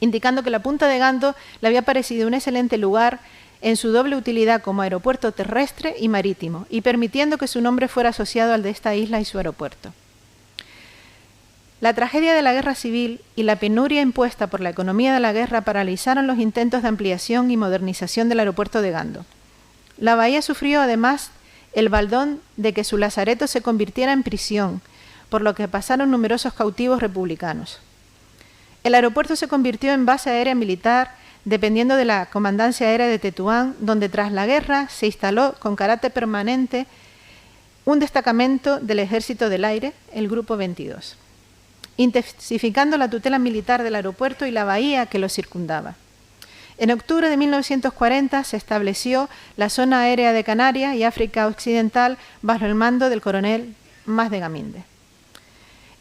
indicando que la punta de Gando le había parecido un excelente lugar en su doble utilidad como aeropuerto terrestre y marítimo, y permitiendo que su nombre fuera asociado al de esta isla y su aeropuerto. La tragedia de la guerra civil y la penuria impuesta por la economía de la guerra paralizaron los intentos de ampliación y modernización del aeropuerto de Gando. La bahía sufrió además el baldón de que su lazareto se convirtiera en prisión, por lo que pasaron numerosos cautivos republicanos. El aeropuerto se convirtió en base aérea militar, dependiendo de la Comandancia Aérea de Tetuán, donde tras la guerra se instaló con carácter permanente un destacamento del Ejército del Aire, el Grupo 22. Intensificando la tutela militar del aeropuerto y la bahía que lo circundaba. En octubre de 1940 se estableció la Zona Aérea de Canarias y África Occidental bajo el mando del coronel Mas de Gaminde.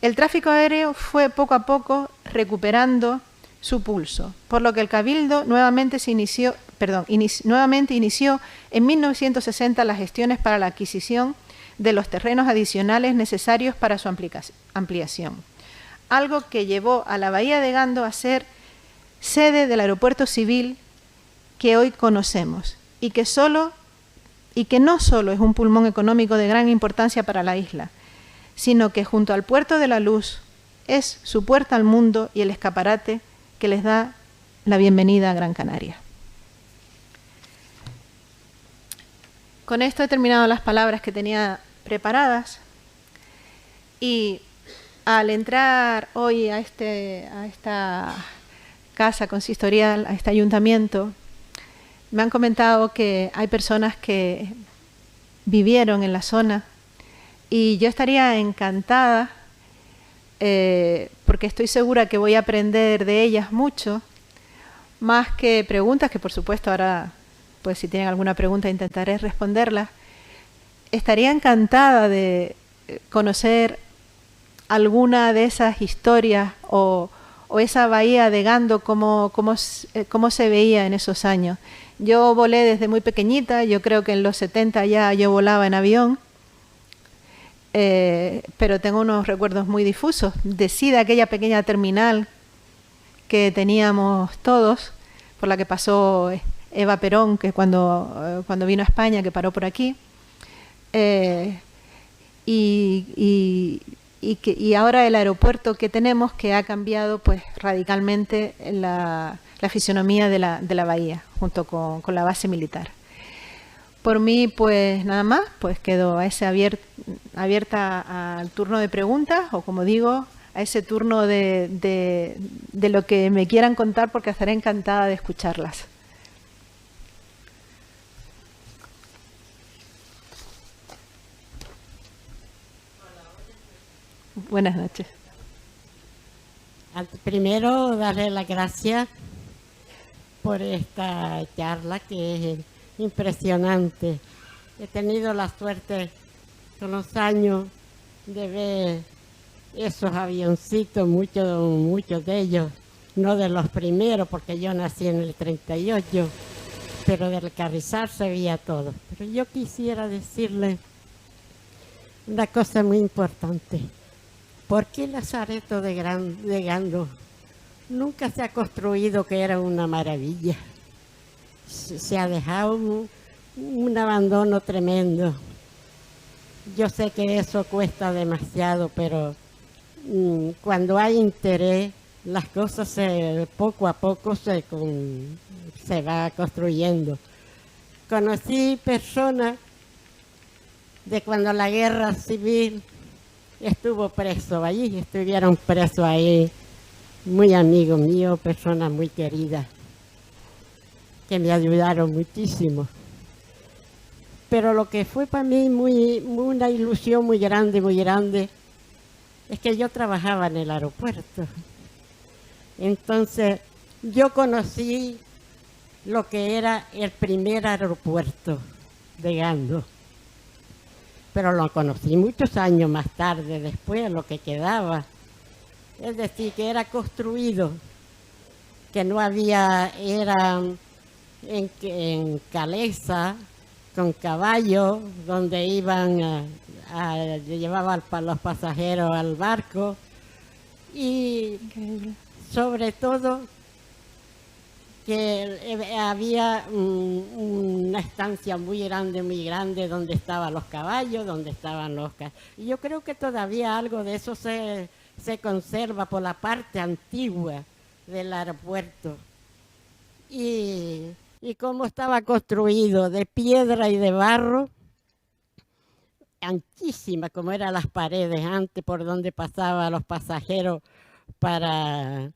El tráfico aéreo fue poco a poco recuperando su pulso, por lo que el Cabildo nuevamente inició en 1960 las gestiones para la adquisición de los terrenos adicionales necesarios para su ampliación. Algo que llevó a la bahía de Gando a ser sede del aeropuerto civil que hoy conocemos y que no solo es un pulmón económico de gran importancia para la isla, sino que junto al Puerto de la Luz es su puerta al mundo y el escaparate que les da la bienvenida a Gran Canaria. Con esto he terminado las palabras que tenía preparadas y al entrar hoy a esta casa consistorial, a este ayuntamiento, me han comentado que hay personas que vivieron en la zona y yo estaría encantada porque estoy segura que voy a aprender de ellas mucho, más que preguntas, que por supuesto ahora, pues si tienen alguna pregunta intentaré responderlas. Estaría encantada de conocer alguna de esas historias o esa bahía de Gando, cómo se veía en esos años. Yo volé desde muy pequeñita, yo creo que en los 70 ya yo volaba en avión, pero tengo unos recuerdos muy difusos de aquella pequeña terminal que teníamos todos, por la que pasó Eva Perón, que cuando vino a España, que paró por aquí, y ahora el aeropuerto que tenemos, que ha cambiado pues radicalmente la fisonomía de la bahía, junto con la base militar. Por mí, pues nada más, pues quedo abierta al turno de preguntas, o como digo, a ese turno de lo que me quieran contar, porque estaré encantada de escucharlas. Buenas noches. Primero, darle las gracias por esta charla que es impresionante. He tenido la suerte con los años de ver esos avioncitos, muchos de ellos, no de los primeros, porque yo nací en el 38, pero del Carrizal se veía todo. Pero yo quisiera decirle una cosa muy importante. ¿Por qué el lazareto de Gando nunca se ha construido, que era una maravilla? Se ha dejado un abandono tremendo. Yo sé que eso cuesta demasiado, pero cuando hay interés, las cosas poco a poco se va construyendo. Conocí personas de cuando la guerra civil estuvo preso allí, estuvieron presos ahí, muy amigos míos, personas muy queridas, que me ayudaron muchísimo. Pero lo que fue para mí una ilusión muy grande, es que yo trabajaba en el aeropuerto. Entonces, yo conocí lo que era el primer aeropuerto de Gando. Pero lo conocí muchos años más tarde, después, lo que quedaba. Es decir, que era construido, que no había, era en caleza, con caballos, donde iban llevaban a los pasajeros al barco. Y sobre todo, que había una estancia muy grande donde estaban los caballos, donde estaban y yo creo que todavía algo de eso se conserva por la parte antigua del aeropuerto. Y cómo estaba construido, de piedra y de barro, anchísima como eran las paredes antes, por donde pasaban los pasajeros para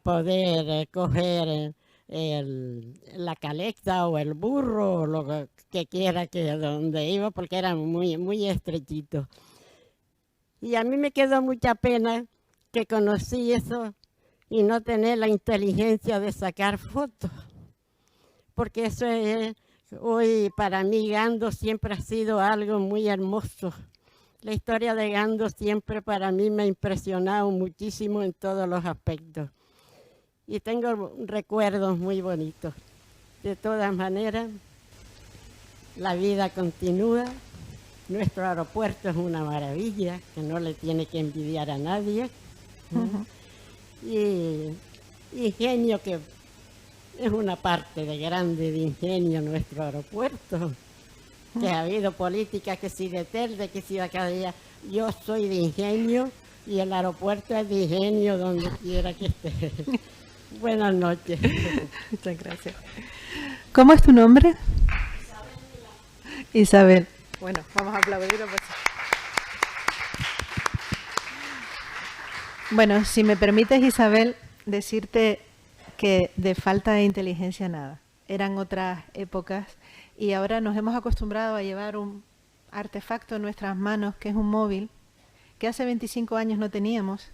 poder coger la caleta o el burro, o lo que quiera, que donde iba, porque era muy estrechito. Y a mí me quedó mucha pena que conocí eso y no tener la inteligencia de sacar fotos, porque eso hoy para mí Gando siempre ha sido algo muy hermoso. La historia de Gando siempre para mí me ha impresionado muchísimo en todos los aspectos. Y tengo recuerdos muy bonitos. De todas maneras, la vida continúa. Nuestro aeropuerto es una maravilla, que no le tiene que envidiar a nadie. Y Ingenio, que es una parte grande de Ingenio, nuestro aeropuerto. Que ha habido políticas, que si de Telde, que si de cada día. Yo soy de Ingenio y el aeropuerto es de Ingenio donde quiera que esté. Buenas noches. Muchas gracias. ¿Cómo es tu nombre? Isabel. Bueno, vamos a aplaudirlo. Pues. Bueno, si me permites, Isabel, decirte que de falta de inteligencia nada. Eran otras épocas y ahora nos hemos acostumbrado a llevar un artefacto en nuestras manos, que es un móvil, que hace 25 años no teníamos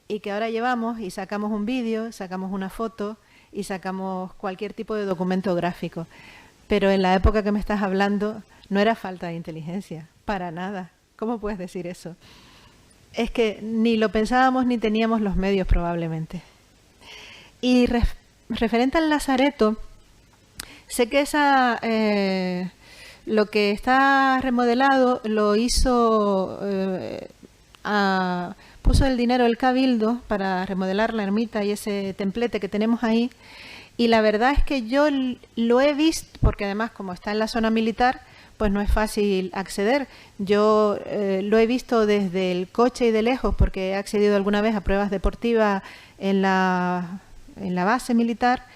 y que ahora llevamos y sacamos un vídeo, sacamos una foto y sacamos cualquier tipo de documento gráfico. Pero en la época que me estás hablando no era falta de inteligencia, para nada. ¿Cómo puedes decir eso? Es que ni lo pensábamos ni teníamos los medios probablemente. Y referente al lazareto, sé que lo que está remodelado lo hizo, puso el dinero el Cabildo para remodelar la ermita y ese templete que tenemos ahí. Y la verdad es que yo lo he visto, porque además como está en la zona militar, pues no es fácil acceder. Yo lo he visto desde el coche y de lejos, porque he accedido alguna vez a pruebas deportivas en la base militar,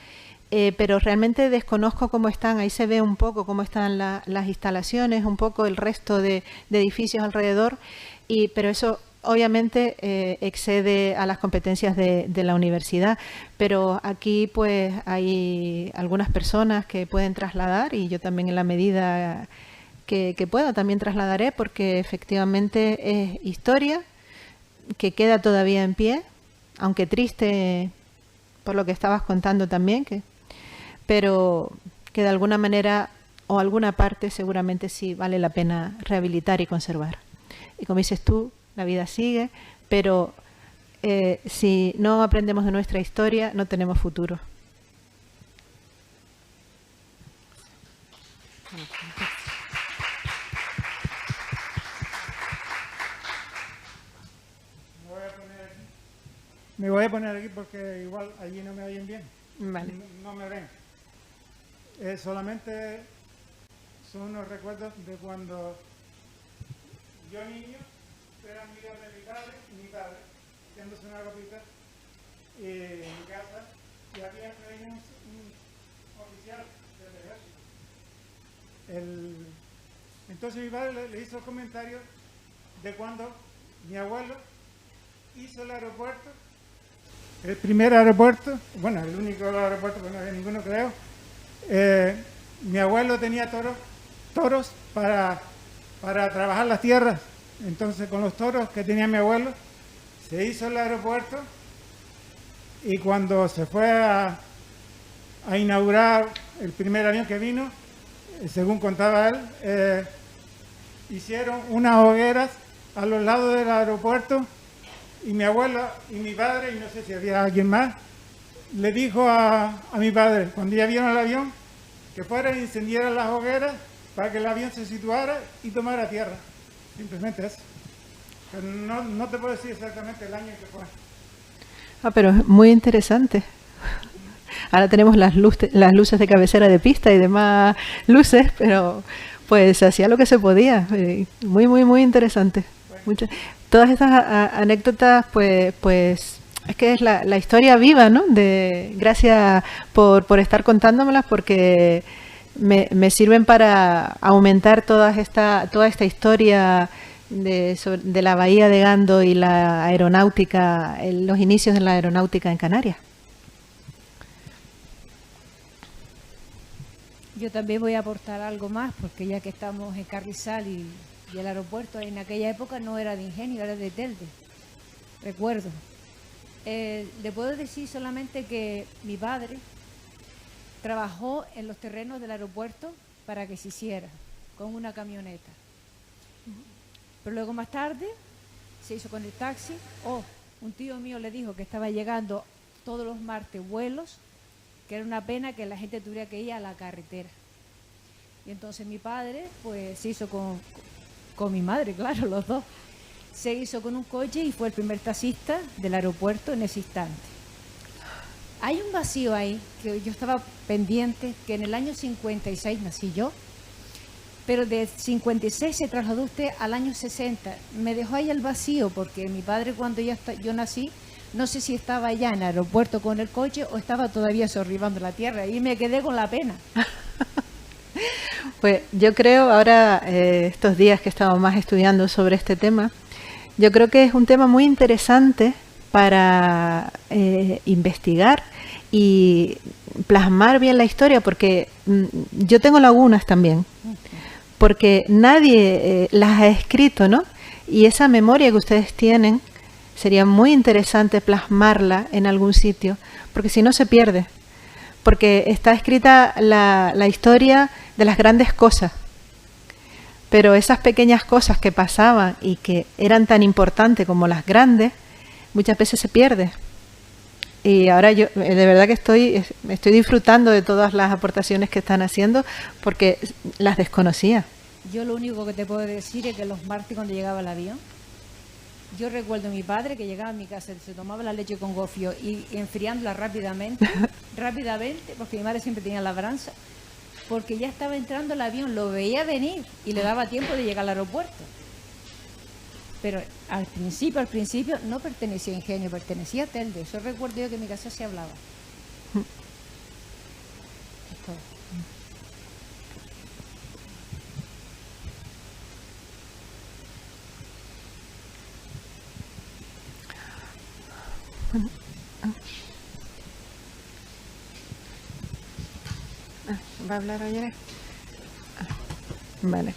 pero realmente desconozco cómo están. Ahí se ve un poco cómo están las instalaciones, un poco el resto de edificios alrededor, pero eso obviamente excede a las competencias de la universidad, pero aquí pues hay algunas personas que pueden trasladar y yo también en la medida que pueda también trasladaré, porque efectivamente es historia que queda todavía en pie, aunque triste por lo que estabas contando también, pero que de alguna manera o alguna parte seguramente sí vale la pena rehabilitar y conservar. Y como dices tú, la vida sigue, pero si no aprendemos de nuestra historia, no tenemos futuro. Me voy a poner aquí porque igual allí no me oyen bien. Vale. No me ven. Solamente son unos recuerdos de cuando yo niño era amigo de mi padre, haciéndose una ropita en mi casa, y había un oficial del ejército. Entonces mi padre le hizo comentarios de cuando mi abuelo hizo el aeropuerto, el primer aeropuerto, bueno, el único aeropuerto, porque no había ninguno, creo. Mi abuelo tenía toros para trabajar las tierras. Entonces, con los toros que tenía mi abuelo, se hizo el aeropuerto, y cuando se fue a inaugurar el primer avión que vino, según contaba él, hicieron unas hogueras a los lados del aeropuerto, y mi abuela y mi padre, y no sé si había alguien más, le dijo a mi padre, cuando ya vieron el avión, que fuera y encendieran las hogueras para que el avión se situara y tomara tierra. Simplemente eso. Pero no te puedo decir exactamente el año que fue. Pero es muy interesante. Ahora tenemos las luces de cabecera de pista y demás luces, pero pues se hacía lo que se podía. Muy, muy, muy interesante. Todas estas anécdotas, pues es que es la historia viva, ¿no? Gracias por estar contándomelas, porque me sirven para aumentar toda esta historia de la bahía de Gando y la aeronáutica, los inicios de la aeronáutica en Canarias. Yo también voy a aportar algo más, porque ya que estamos en Carrizal y el aeropuerto en aquella época no era de Ingenio, era de Telde, recuerdo. Le puedo decir solamente que mi padre trabajó en los terrenos del aeropuerto para que se hiciera con una camioneta. Pero luego más tarde se hizo con el taxi. Un tío mío le dijo que estaba llegando todos los martes vuelos, que era una pena que la gente tuviera que ir a la carretera. Y entonces mi padre pues se hizo con mi madre, claro, los dos. Se hizo con un coche y fue el primer taxista del aeropuerto en ese instante. Hay un vacío ahí, que yo estaba pendiente, que en el año 56 nací yo, pero de 56 se trasladó usted al año 60. Me dejó ahí el vacío, porque mi padre cuando yo nací, no sé si estaba allá en el aeropuerto con el coche o estaba todavía sorribando la tierra, y me quedé con la pena. Pues yo creo, ahora estos días que estamos más estudiando sobre este tema, yo creo que es un tema muy interesante para investigar y plasmar bien la historia, porque yo tengo lagunas también, porque nadie las ha escrito, ¿no? Y esa memoria que ustedes tienen, sería muy interesante plasmarla en algún sitio, porque si no se pierde, porque está escrita la historia de las grandes cosas, pero esas pequeñas cosas que pasaban y que eran tan importantes como las grandes, muchas veces se pierde. Y ahora yo de verdad que estoy disfrutando de todas las aportaciones que están haciendo, porque las desconocía. Yo lo único que te puedo decir es que los martes, cuando llegaba el avión, yo recuerdo a mi padre que llegaba a mi casa, se tomaba la leche con gofio y enfriándola rápidamente, porque mi madre siempre tenía labranza, porque ya estaba entrando el avión, lo veía venir y le daba tiempo de llegar al aeropuerto. Pero al principio no pertenecía a Ingenio, pertenecía a Telde. Eso recuerdo yo que en mi casa se hablaba. Es todo. ¿Va a hablar Ollere? Vale.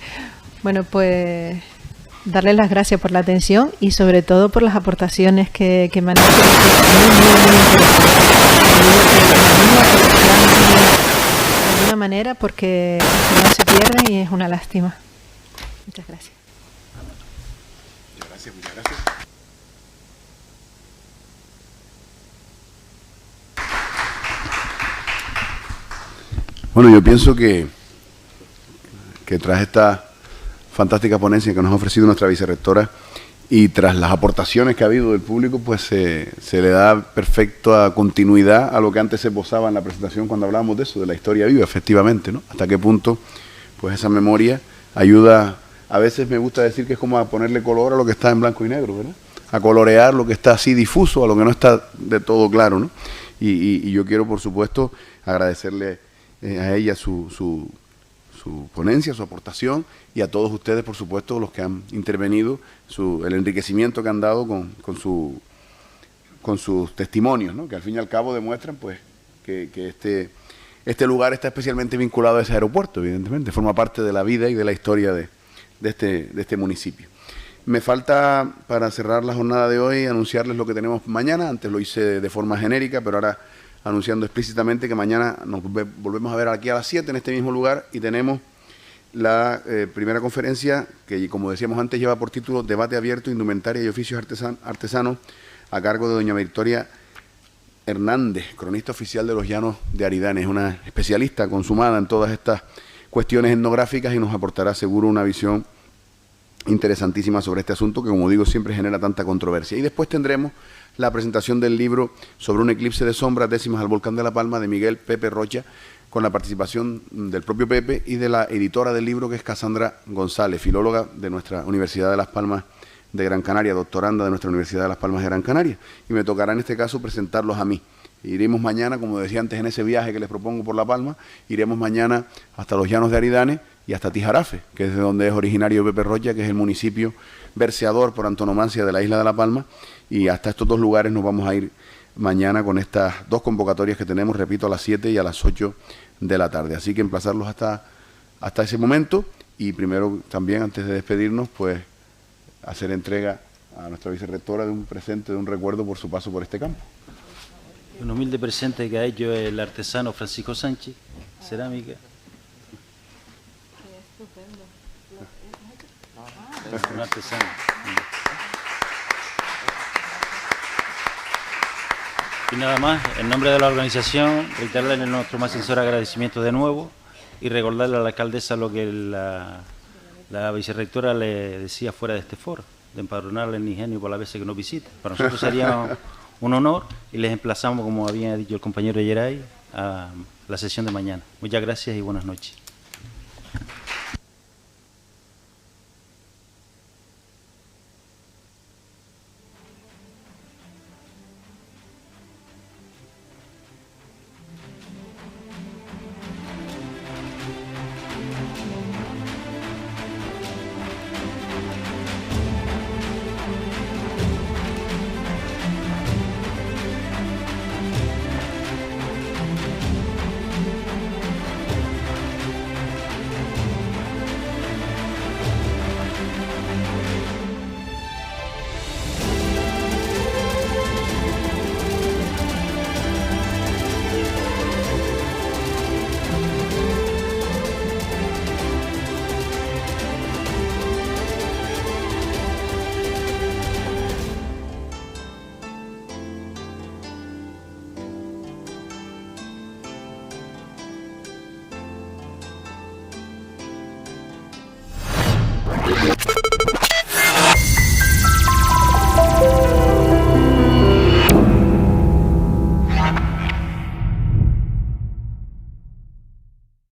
Bueno, pues darles las gracias por la atención y sobre todo por las aportaciones que me han hecho, de alguna manera, porque no se pierden y es una lástima. Muchas gracias. Muchas gracias. Bueno, yo pienso que tras esta fantástica ponencia que nos ha ofrecido nuestra vicerrectora y tras las aportaciones que ha habido del público, pues se le da perfecta continuidad a lo que antes se posaba en la presentación cuando hablábamos de eso, de la historia viva, efectivamente, ¿no? Hasta qué punto pues esa memoria ayuda, a veces me gusta decir que es como a ponerle color a lo que está en blanco y negro, ¿verdad? A colorear lo que está así difuso, a lo que no está de todo claro, ¿no? Y yo quiero, por supuesto, agradecerle a ella su ponencia, su aportación, y a todos ustedes, por supuesto, los que han intervenido, el enriquecimiento que han dado con sus testimonios, ¿no? Que al fin y al cabo demuestran pues que este lugar está especialmente vinculado a ese aeropuerto, evidentemente, forma parte de la vida y de la historia de este municipio. Me falta, para cerrar la jornada de hoy, anunciarles lo que tenemos mañana. Antes lo hice de forma genérica, pero ahora anunciando explícitamente que mañana nos volvemos a ver aquí a las 7 en este mismo lugar, y tenemos la primera conferencia que, como decíamos antes, lleva por título Debate abierto, indumentaria y oficios artesanos, a cargo de doña Victoria Hernández, cronista oficial de los Llanos de Aridane. Es una especialista consumada en todas estas cuestiones etnográficas y nos aportará seguro una visión interesantísima sobre este asunto que, como digo, siempre genera tanta controversia. Y después tendremos la presentación del libro Sobre un eclipse de sombras, décimas al volcán de La Palma, de Miguel Pepe Rocha, con la participación del propio Pepe y de la editora del libro, que es Casandra González, filóloga de nuestra Universidad de Las Palmas de Gran Canaria, doctoranda de nuestra Universidad de Las Palmas de Gran Canaria. Y me tocará en este caso presentarlos a mí. Iremos mañana, como decía antes, en ese viaje que les propongo por La Palma, iremos mañana hasta los Llanos de Aridane y hasta Tijarafe, que es de donde es originario Pepe Rocha, que es el municipio verseador por antonomasia de la isla de La Palma, y hasta estos dos lugares nos vamos a ir mañana con estas dos convocatorias que tenemos, repito, a las 7 y a las 8 de la tarde. Así que emplazarlos hasta ese momento, y primero también, antes de despedirnos, pues hacer entrega a nuestra vicerrectora de un presente, de un recuerdo por su paso por este campo. Un humilde presente que ha hecho el artesano Francisco Sánchez, cerámica. Un artesano. Y nada más, en nombre de la organización, reiterarle nuestro más sincero agradecimiento de nuevo y recordarle a la alcaldesa lo que la vicerrectora le decía fuera de este foro, de empadronarle en Ingenio por las veces que nos visita. Para nosotros sería un honor, y les emplazamos, como había dicho el compañero Yeray, a la sesión de mañana. Muchas gracias y buenas noches.